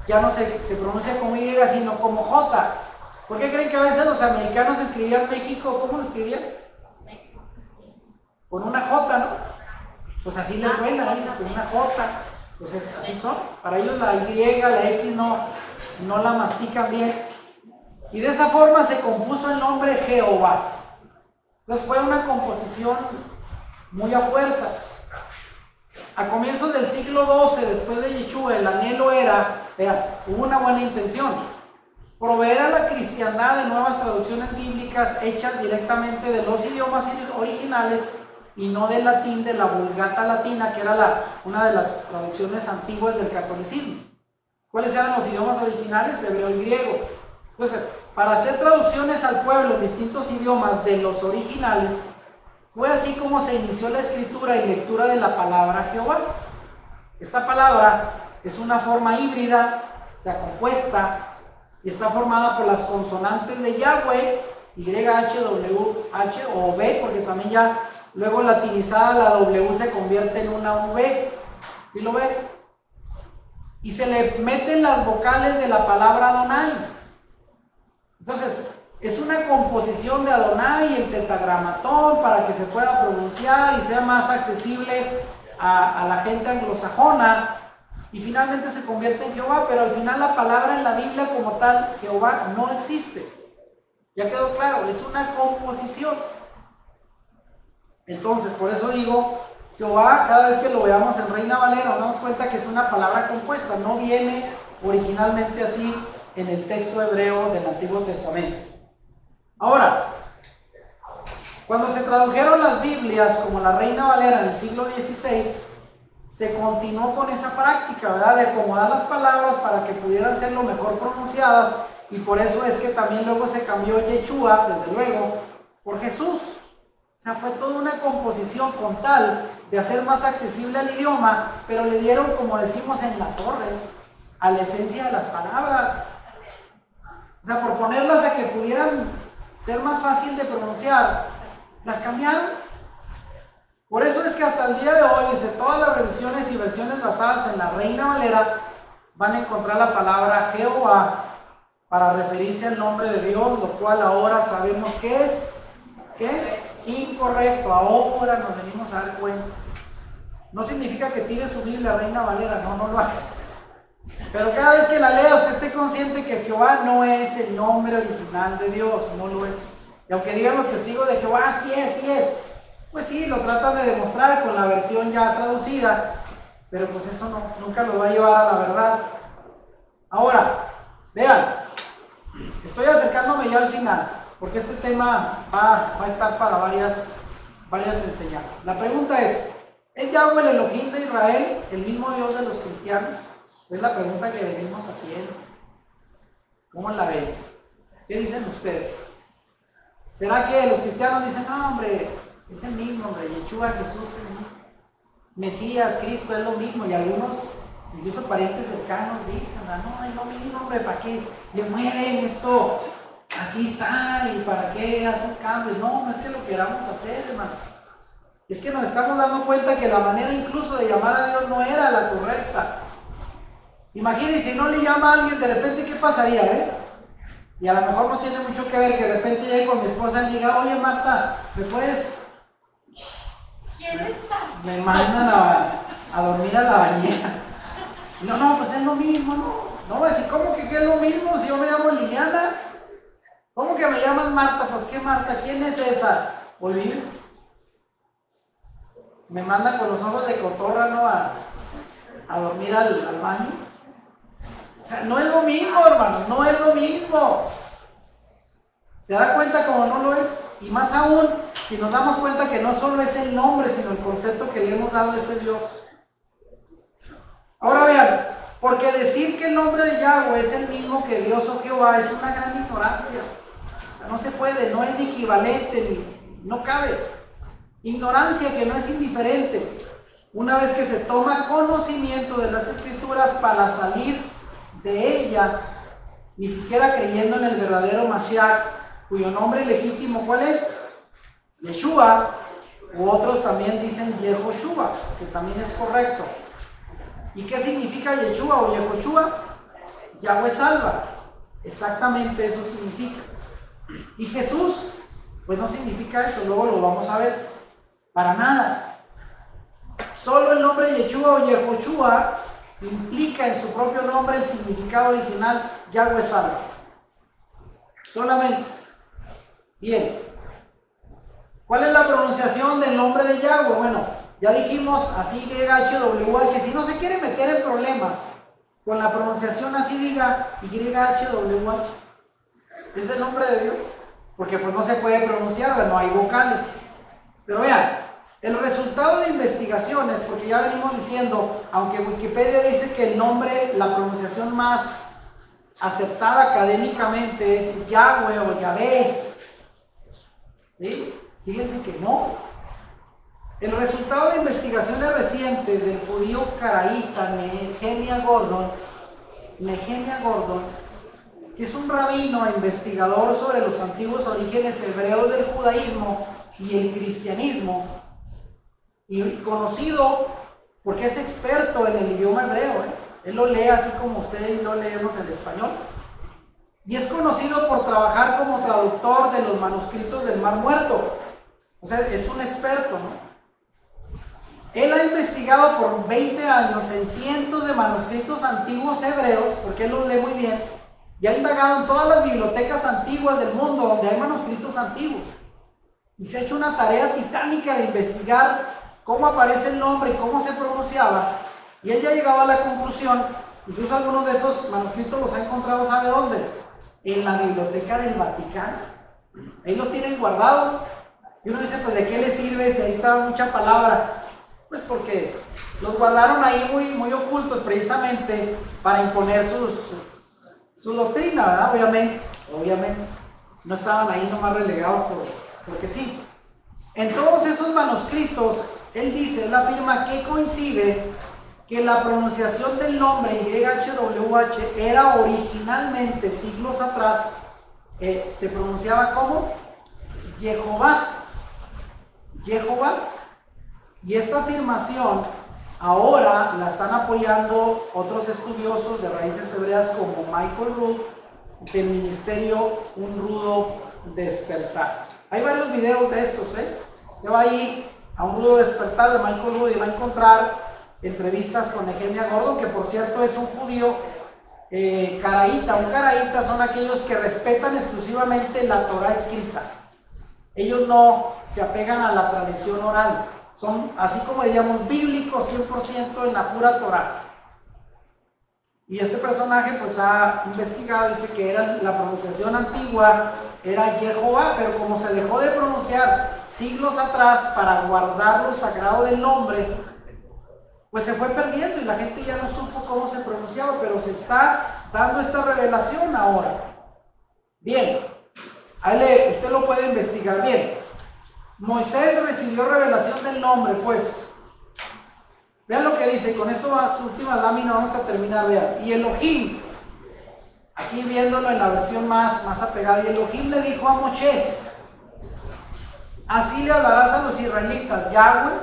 ya no se pronuncia como Y, sino como J. ¿Por qué creen que a veces los americanos escribían México? ¿Cómo lo escribían? Con una J, ¿no? Pues así les suena, ¿eh? Con una J. Pues así son. Para ellos la Y, la X no la mastican bien. Y de esa forma se compuso el nombre Jehová. Entonces fue una composición muy a fuerzas. A comienzos del siglo XII, después de Yeshua, el anhelo era, hubo una buena intención, proveer a la cristiandad de nuevas traducciones bíblicas hechas directamente de los idiomas originales y no del latín, de la Vulgata latina, que era una de las traducciones antiguas del catolicismo. ¿Cuáles eran los idiomas originales? Hebreo y griego. Entonces, para hacer traducciones al pueblo en distintos idiomas de los originales, fue así como se inició la escritura y lectura de la palabra Jehová. Esta palabra es una forma híbrida, o sea, compuesta, y está formada por las consonantes de Yahweh, YH, WH o V, porque también ya luego latinizada la W se convierte en una V. ¿Sí lo ven? Y se le meten las vocales de la palabra Adonai. Entonces, es una composición de Adonai, el tetragramatón, para que se pueda pronunciar y sea más accesible a la gente anglosajona. Y finalmente se convierte en Jehová, pero al final la palabra en la Biblia como tal, Jehová, no existe. Ya quedó claro, es una composición. Entonces, por eso digo, Jehová, cada vez que lo veamos en Reina Valera, nos damos cuenta que es una palabra compuesta, no viene originalmente así en el texto hebreo del Antiguo Testamento. Ahora, cuando se tradujeron las Biblias como la Reina Valera en el siglo XVI, se continuó con esa práctica, ¿verdad?, de acomodar las palabras para que pudieran ser lo mejor pronunciadas, y por eso es que también luego se cambió Yeshua, desde luego, por Jesús. O sea, fue toda una composición con tal de hacer más accesible al idioma, pero le dieron, como decimos en la torre, a la esencia de las palabras. O sea, por ponerlas a que pudieran ser más fácil de pronunciar, las cambiaron. Por eso es que hasta el día de hoy, dice, todas las revisiones y versiones basadas en la Reina Valera van a encontrar la palabra Jehová para referirse al nombre de Dios, lo cual ahora sabemos que es, ¿qué? Incorrecto. Ahora nos venimos a dar cuenta. No significa que tire su Biblia Reina Valera, no lo haga. Pero cada vez que la lea, usted esté consciente que Jehová no es el nombre original de Dios, no lo es. Y aunque digan los testigos de Jehová, sí es, pues sí, lo tratan de demostrar con la versión ya traducida, pero pues eso nunca lo va a llevar a la verdad. Ahora, vean, estoy acercándome ya al final, porque este tema va a estar para varias enseñanzas. La pregunta es Yahweh el Elohim de Israel el mismo Dios de los cristianos? Es la pregunta que venimos haciendo. ¿Cómo la ven? ¿Qué dicen ustedes? ¿Será que los cristianos dicen, no, hombre, es el mismo, hombre, Yeshua, Jesús, el mismo, Mesías, Cristo, es lo mismo? Y algunos, incluso parientes cercanos, dicen, no, es lo mismo, hombre, ¿para qué le mueven esto? Así está, ¿y para qué hacen cambios? No es que lo queramos hacer, hermano. Es que nos estamos dando cuenta que la manera incluso de llamar a Dios no era la correcta. Imagínense, si no le llama a alguien, de repente, ¿qué pasaría, Y a lo mejor no tiene mucho que ver que de repente llegue con mi esposa y diga, oye, Marta, ¿me puedes? ¿Quién está? Me mandan a dormir a la bañera. No, pues es lo mismo, ¿no? No, así, ¿cómo que es lo mismo si yo me llamo Liliana? ¿Cómo que me llaman Marta? Pues, ¿qué Marta? ¿Quién es esa? Olvídense. Me mandan con los ojos de cotorra, ¿no? A dormir al baño. O sea, no es lo mismo, hermano, no es lo mismo. ¿Se da cuenta como no lo es? Y más aún, si nos damos cuenta que no solo es el nombre, sino el concepto que le hemos dado a ese Dios. Ahora vean, porque decir que el nombre de Yahweh es el mismo que Dios o Jehová es una gran ignorancia. No se puede, no es ni equivalente, no cabe. Ignorancia que no es indiferente. Una vez que se toma conocimiento de las Escrituras para salir de ella, ni siquiera creyendo en el verdadero Mashiach, cuyo nombre legítimo, ¿cuál es? Yeshua, u otros también dicen Yehoshua, que también es correcto. ¿Y qué significa Yeshua o Yehoshua? Yahweh salva. Exactamente eso significa. Y Jesús, pues no significa eso, luego lo vamos a ver. Para nada. Solo el nombre Yeshua o Yehoshua implica en su propio nombre el significado original, Yahweh salva. Solamente. Bien. ¿Cuál es la pronunciación del nombre de Yahweh? Bueno, ya dijimos así YHWH. Si no se quiere meter en problemas con la pronunciación, así diga YHWH. Es el nombre de Dios. Porque pues no se puede pronunciar, no hay vocales. Pero vean, el resultado de investigaciones, porque ya venimos diciendo, aunque Wikipedia dice que el nombre, la pronunciación más aceptada académicamente es Yahweh o Yahvé, ¿sí? Fíjense que no. El resultado de investigaciones recientes del judío caraíta Nehemia Gordon, que es un rabino e investigador sobre los antiguos orígenes hebreos del judaísmo y el cristianismo, y conocido porque es experto en el idioma hebreo, él lo lee así como ustedes lo leemos en español, y es conocido por trabajar como traductor de los manuscritos del Mar Muerto. O sea, es un experto, ¿no? Él ha investigado por 20 años en cientos de manuscritos antiguos hebreos, porque él los lee muy bien, y ha indagado en todas las bibliotecas antiguas del mundo donde hay manuscritos antiguos, y se ha hecho una tarea titánica de investigar cómo aparece el nombre y cómo se pronunciaba, y él ya ha llegado a la conclusión, incluso algunos de esos manuscritos los ha encontrado, ¿sabe dónde? En la biblioteca del Vaticano. Ahí los tienen guardados, y uno dice, pues ¿de qué le sirve si ahí estaba mucha palabra? Pues porque los guardaron ahí muy ocultos, precisamente para imponer su doctrina, ¿verdad? Obviamente, no estaban ahí nomás relegados porque sí. En todos esos manuscritos, él afirma que coincide que la pronunciación del nombre YHWH era originalmente, siglos atrás, se pronunciaba como Jehová. Y esta afirmación ahora la están apoyando otros estudiosos de raíces hebreas como Michael Rood, del ministerio Un Rudo Despertar. Hay varios videos de estos, que va ahí a Un Rudo Despertar de Michael Rood y va a encontrar entrevistas con Nehemia Gordon, que por cierto es un judío caraíta. Un caraíta son aquellos que respetan exclusivamente la Torah escrita. Ellos no se apegan a la tradición oral. Son, así como diríamos, bíblicos 100% en la pura Torah. Y este personaje pues ha investigado, dice que era la pronunciación antigua, era Jehová, pero como se dejó de pronunciar siglos atrás para guardar lo sagrado del nombre, pues se fue perdiendo y la gente ya no supo cómo se pronunciaba, pero se está dando esta revelación ahora. Bien, ahí usted lo puede investigar bien. Moisés recibió revelación del nombre, pues. Vean lo que dice, con esto va su última lámina, vamos a terminar, vean. Y Elohim, aquí viéndolo en la versión más apegada, y Elohim le dijo a Moshe, así le hablarás a los israelitas, Yahweh,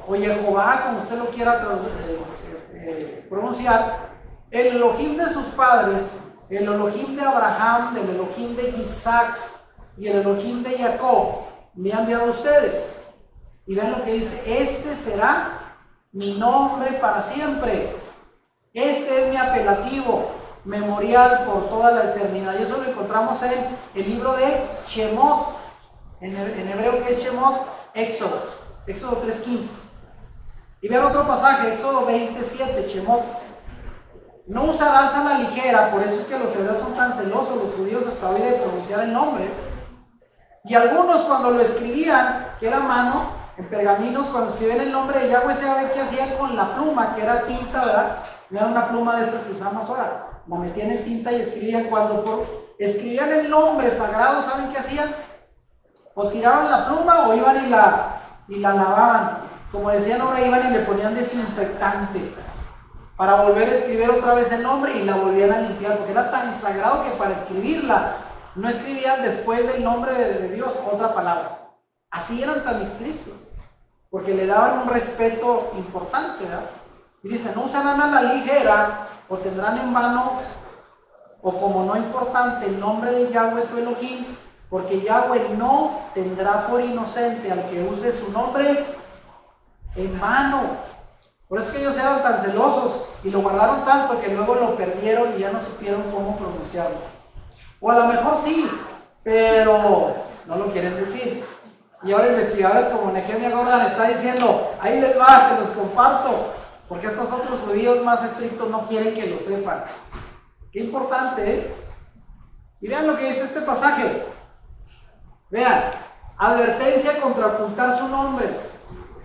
o Jehová, como usted lo quiera pronunciar, el Elohim de sus padres, el Elohim de Abraham, el Elohim de Isaac, y el Elohim de Jacob, me ha enviado a ustedes. Y vean lo que dice, este será mi nombre para siempre, este es mi apelativo memorial por toda la eternidad. Y eso lo encontramos en el libro de Shemot, en hebreo que es Shemot, Éxodo 3:15. Y vean otro pasaje, Éxodo 27, Shemot, no usarás a la ligera, por eso es que los hebreos son tan celosos, los judíos, hasta hoy, de pronunciar el nombre. Y algunos cuando lo escribían, que era a mano, en pergaminos, cuando escribían el nombre de Yahweh, se ve que hacían con la pluma, que era tinta, ¿verdad? No era una pluma de estas que usamos ahora. La metían en tinta y escribían. Cuando escribían el nombre sagrado, ¿saben qué hacían? O tiraban la pluma o iban y la lavaban. Como decían ahora, iban y le ponían desinfectante para volver a escribir otra vez el nombre y la volvían a limpiar, porque era tan sagrado que para escribirla no escribían después del nombre de Dios otra palabra. Así eran tan estrictos, porque le daban un respeto importante, ¿verdad? Y dice, no usarán a la ligera o tendrán en vano o como no importante el nombre de Yahweh tu Elohim, porque Yahweh no tendrá por inocente al que use su nombre en vano. Por eso es que ellos eran tan celosos y lo guardaron tanto que luego lo perdieron y ya no supieron cómo pronunciarlo. O a lo mejor sí, pero no lo quieren decir. Y ahora investigadores como Nehemia Gordon está diciendo, ahí les va, se los comparto, porque estos otros judíos más estrictos no quieren que lo sepan. Qué importante, ¿eh? Y vean lo que dice este pasaje. Vean, advertencia contra ocultar su nombre.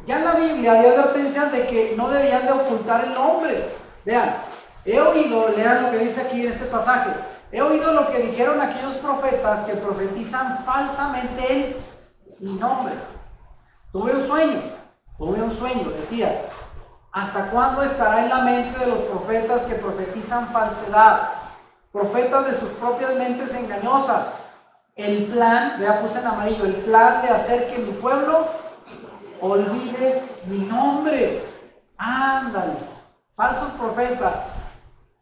Ya en la Biblia había advertencias de que no debían de ocultar el nombre. Vean, he oído, lean lo que dice aquí en este pasaje, he oído lo que dijeron aquellos profetas que profetizan falsamente en mi nombre. Tuve un sueño, decía, ¿hasta cuándo estará en la mente de los profetas que profetizan falsedad? Profetas de sus propias mentes engañosas. El plan, vea, puse en amarillo, el plan de hacer que mi pueblo olvide mi nombre. Ándale, falsos profetas.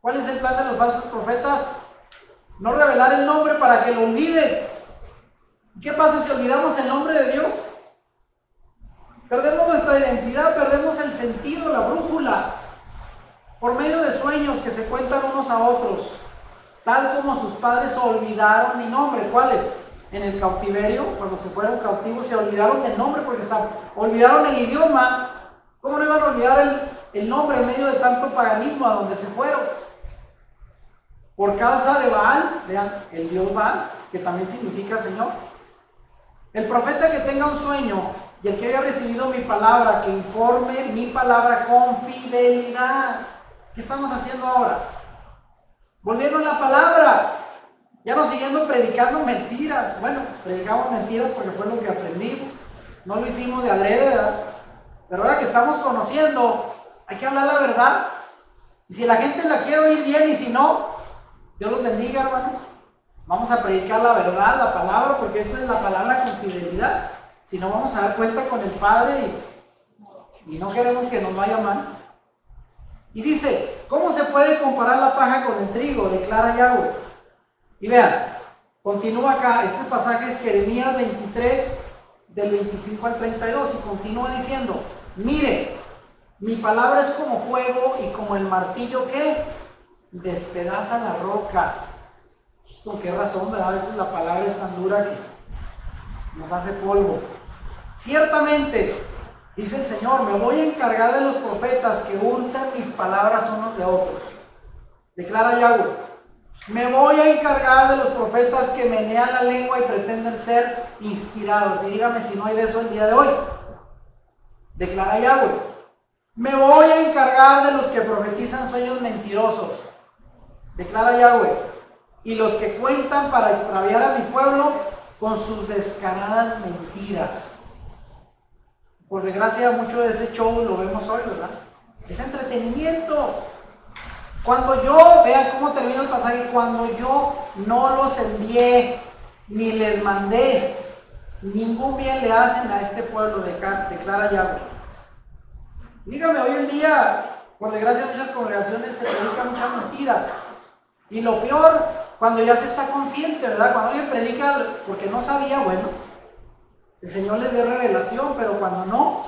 ¿Cuál es el plan de los falsos profetas? No revelar el nombre para que lo olviden. ¿Qué pasa si olvidamos el nombre de Dios? Perdemos nuestra identidad, perdemos el sentido, la brújula, por medio de sueños que se cuentan unos a otros, tal como sus padres olvidaron mi nombre. ¿Cuáles? En el cautiverio, cuando se fueron cautivos, se olvidaron del nombre porque olvidaron el idioma. ¿Cómo no iban a olvidar el nombre en medio de tanto paganismo a donde se fueron? Por causa de Baal, vean, el dios Baal, que también significa Señor. El profeta que tenga un sueño y el que haya recibido mi palabra, que informe mi palabra con fidelidad. ¿Qué estamos haciendo ahora? Volviendo a la palabra. Ya no siguiendo predicando mentiras. Bueno, predicamos mentiras porque fue lo que aprendimos. No lo hicimos de adrede, ¿verdad? Pero ahora que estamos conociendo, hay que hablar la verdad. Y si la gente la quiere oír bien y si no, Dios los bendiga, hermanos. Vamos a predicar la verdad, la palabra, porque eso es la palabra con fidelidad. Si no, vamos a dar cuenta con el Padre y no queremos que nos vaya mal. Y dice, ¿cómo se puede comparar la paja con el trigo? Declara Yahweh. Y vean, continúa acá, este pasaje es Jeremías 23, del 25 al 32, y continúa diciendo, mire, mi palabra es como fuego y como el martillo que despedaza la roca. ¿Con qué razón, verdad? A veces la palabra es tan dura que nos hace polvo. Ciertamente, dice el Señor, me voy a encargar de los profetas que hurtan mis palabras unos de otros. Declara Yahweh. Me voy a encargar de los profetas que menean la lengua y pretenden ser inspirados. Y dígame si no hay de eso el día de hoy. Declara Yahweh. Me voy a encargar de los que profetizan sueños mentirosos. Declara Yahweh. Y los que cuentan para extraviar a mi pueblo con sus descaradas mentiras. Por desgracia, mucho de ese show lo vemos hoy, ¿verdad? Es entretenimiento. Cuando yo, vean cómo termina el pasaje, cuando yo no los envié ni les mandé, ningún bien le hacen a este pueblo, declara Yahweh. Dígame, hoy en día, por desgracia, en muchas congregaciones se predica mucha mentira. Y lo peor, cuando ya se está consciente, ¿verdad? Cuando alguien predica porque no sabía, bueno, el Señor les dio revelación, pero cuando no,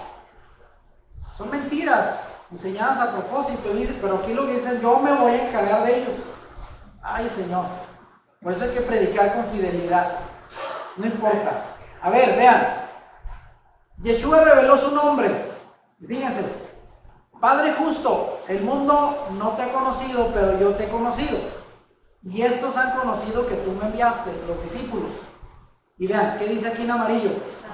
son mentiras enseñadas a propósito. Pero aquí lo que dicen, yo me voy a encargar de ellos. Ay, Señor, por eso hay que predicar con fidelidad, no importa. A ver, vean, Yeshua reveló su nombre. Fíjense, Padre justo, el mundo no te ha conocido, pero yo te he conocido. Y estos han conocido que tú me enviaste, los discípulos. Y vean, ¿qué dice aquí en amarillo?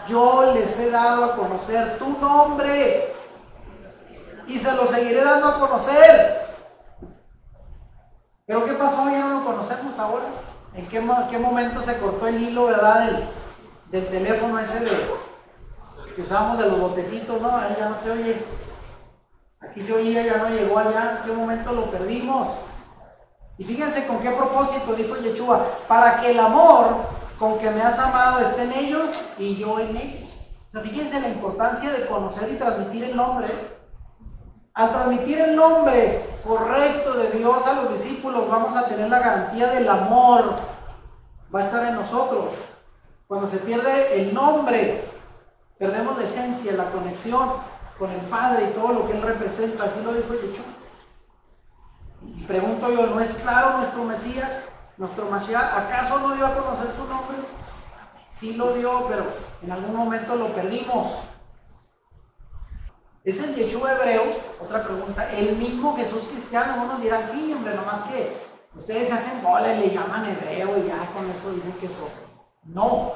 Yo les he dado a conocer tu nombre y se lo seguiré dando a conocer. Pero ¿qué pasó? Ya no lo conocemos ahora. ¿En qué momento se cortó el hilo, verdad? Del teléfono ese que usábamos de los botecitos, ¿no? Ahí ya no se oye. Aquí se oía, ya no llegó allá. ¿En qué momento lo perdimos? Y fíjense con qué propósito dijo Yeshua, para que el amor con que me has amado esté en ellos y yo en ellos. O sea, fíjense la importancia de conocer y transmitir el nombre. Al transmitir el nombre correcto de Dios a los discípulos, vamos a tener la garantía del amor. Va a estar en nosotros. Cuando se pierde el nombre, perdemos la esencia, la conexión. con el Padre y todo lo que Él representa, así lo dijo Yeshua. Y pregunto yo, ¿no es claro nuestro Mesías, nuestro Mashiach? ¿Acaso no dio a conocer su nombre? Sí lo dio, pero en algún momento lo perdimos. ¿Es el Yeshua hebreo? Otra pregunta. ¿El mismo Jesús cristiano? Unos dirán, sí, hombre, nomás que ustedes se hacen bola y le llaman hebreo y ya con eso dicen que son. No.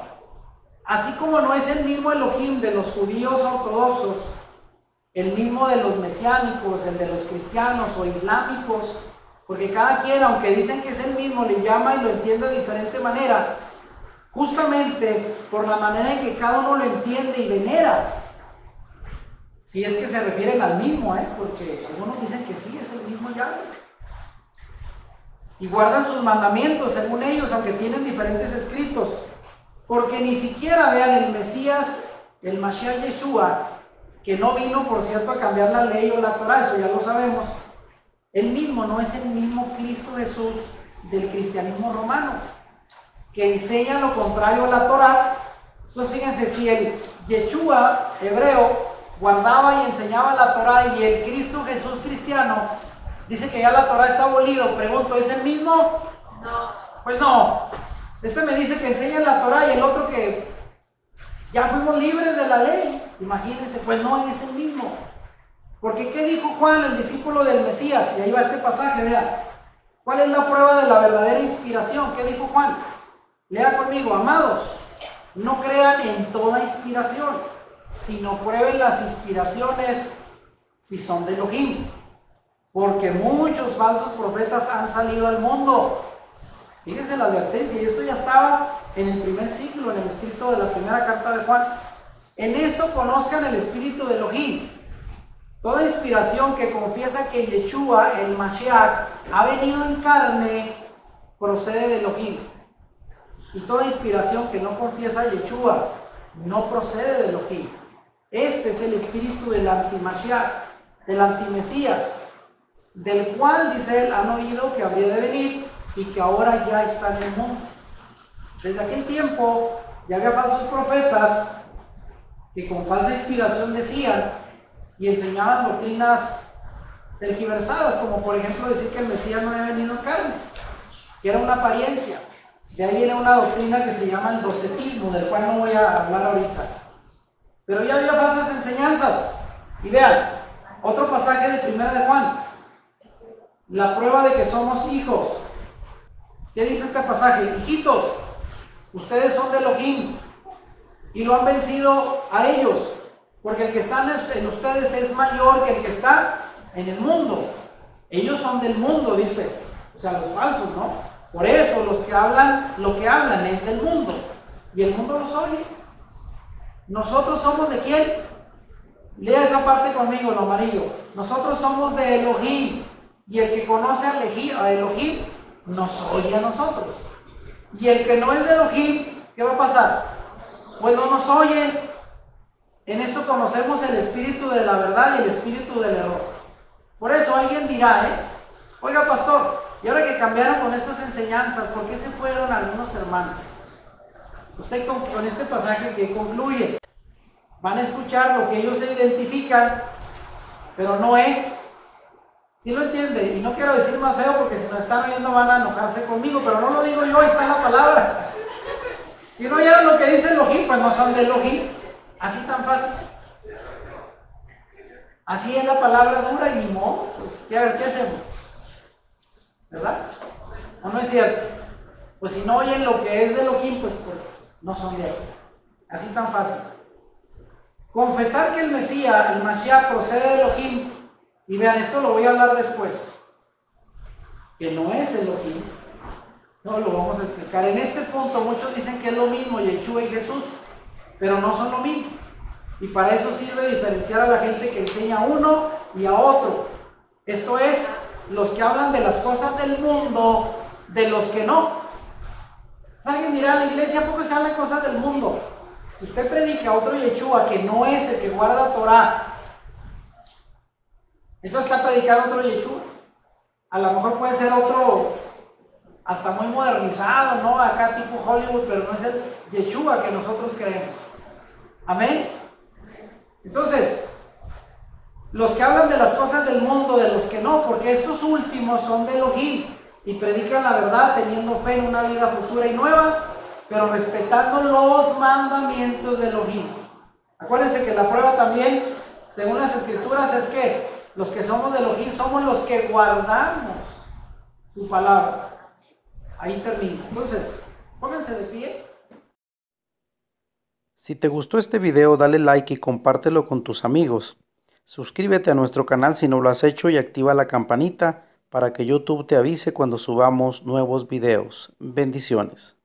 Así como no es el mismo Elohim de los judíos ortodoxos, el mismo de los mesiánicos, el de los cristianos o islámicos, porque cada quien, aunque dicen que es el mismo, le llama y lo entiende de diferente manera, justamente por la manera en que cada uno lo entiende y venera. Si es que se refieren al mismo, porque algunos dicen que sí, es el mismo Yahweh. Y guardan sus mandamientos según ellos, aunque tienen diferentes escritos. Porque ni siquiera vean el Mesías, el Mashiach Yeshua, que no vino, por cierto, a cambiar la ley o la Torah, eso ya lo sabemos. Él mismo no es el mismo Cristo Jesús del cristianismo romano, que enseña lo contrario a la Torah. Entonces fíjense, si el Yeshua hebreo guardaba y enseñaba la Torah y el Cristo Jesús cristiano dice que ya la Torah está abolido, pregunto, ¿es el mismo? No. Pues no. Este me dice que enseña la Torah y el otro que ya fuimos libres de la ley. Imagínense, pues no es el mismo. Porque ¿qué dijo Juan, el discípulo del Mesías? Y ahí va este pasaje, vean. ¿Cuál es la prueba de la verdadera inspiración? ¿Qué dijo Juan? Lea conmigo, amados, no crean en toda inspiración, sino prueben las inspiraciones si son de Elohim, porque muchos falsos profetas han salido al mundo. Fíjense la advertencia, y esto ya estaba en el primer siglo, en el escrito de la primera carta de Juan. En esto conozcan el espíritu de Elohim. Toda inspiración que confiesa que Yeshua, el Mashiach, ha venido en carne, procede de Elohim. Y toda inspiración que no confiesa a Yeshua, no procede de Elohim. Este es el espíritu del anti-Mashiach, del anti-Mesías, del cual, dice él, han oído que habría de venir y que ahora ya está en el mundo. Desde aquel tiempo ya había falsos profetas que con falsa inspiración decían y enseñaban doctrinas tergiversadas, como por ejemplo decir que el Mesías no había venido en carne, que era una apariencia. De ahí viene una doctrina que se llama el docetismo, del cual no voy a hablar ahorita. Pero ya había falsas enseñanzas. Y vean, otro pasaje de Primera de Juan, la prueba de que somos hijos. ¿Qué dice este pasaje? Hijitos, ustedes son de Elohim y lo han vencido a ellos, porque el que está en ustedes es mayor que el que está en el mundo. Ellos son del mundo, dice, o sea, los falsos, ¿no? Por eso los que hablan, lo que hablan es del mundo, y el mundo los oye. ¿Nosotros somos de quién? Lea esa parte conmigo, lo amarillo. Nosotros somos de Elohim, y el que conoce a Elohim nos oye a nosotros. Y el que no es de Elohim, ¿qué va a pasar? Pues no nos oyen. En esto conocemos el espíritu de la verdad y el espíritu del error. Por eso alguien dirá, oiga pastor, y ahora que cambiaron con estas enseñanzas, ¿por qué se fueron algunos hermanos? Usted con este pasaje que concluye, van a escuchar lo que ellos se identifican, pero no es. ¿Sí lo entiende? Y no quiero decir más feo porque si nos están oyendo van a enojarse conmigo, pero no lo digo yo, está en la palabra. Si no oyeron lo que dice Elohim, pues no son de Elohim. Así tan fácil. Así es la palabra dura y ni modo. Pues, ¿qué hacemos? ¿Verdad? ¿O no es cierto? Pues si no oyen lo que es de Elohim, pues no son de él. Así tan fácil. Confesar que el Mesías, el Mashiach, procede de Elohim. Y vean, esto lo voy a hablar después. Que no es Elohim. No lo vamos a explicar. En este punto muchos dicen que es lo mismo Yeshua y Jesús, pero no son lo mismo. Y para eso sirve diferenciar a la gente que enseña a uno y a otro. Esto es, los que hablan de las cosas del mundo, de los que no. Alguien dirá, la iglesia, ¿a poco se hablan cosas del mundo? Si usted predica a otro Yeshua que no es el que guarda Torah, entonces está predicando otro Yeshua. A lo mejor puede ser otro hasta muy modernizado, ¿no? Acá tipo Hollywood, pero no es el Yeshua que nosotros creemos. Amén. Entonces, Los que hablan de las cosas del mundo, de los que no, porque estos últimos son de Elohim y predican la verdad teniendo fe en una vida futura y nueva, pero respetando los mandamientos de Elohim. Acuérdense que la prueba también, según las escrituras, es que los que somos de Elohim somos los que guardamos su palabra. Ahí termina. Entonces, pónganse de pie. Si te gustó este video, dale like y compártelo con tus amigos. Suscríbete a nuestro canal si no lo has hecho y activa la campanita para que YouTube te avise cuando subamos nuevos videos. Bendiciones.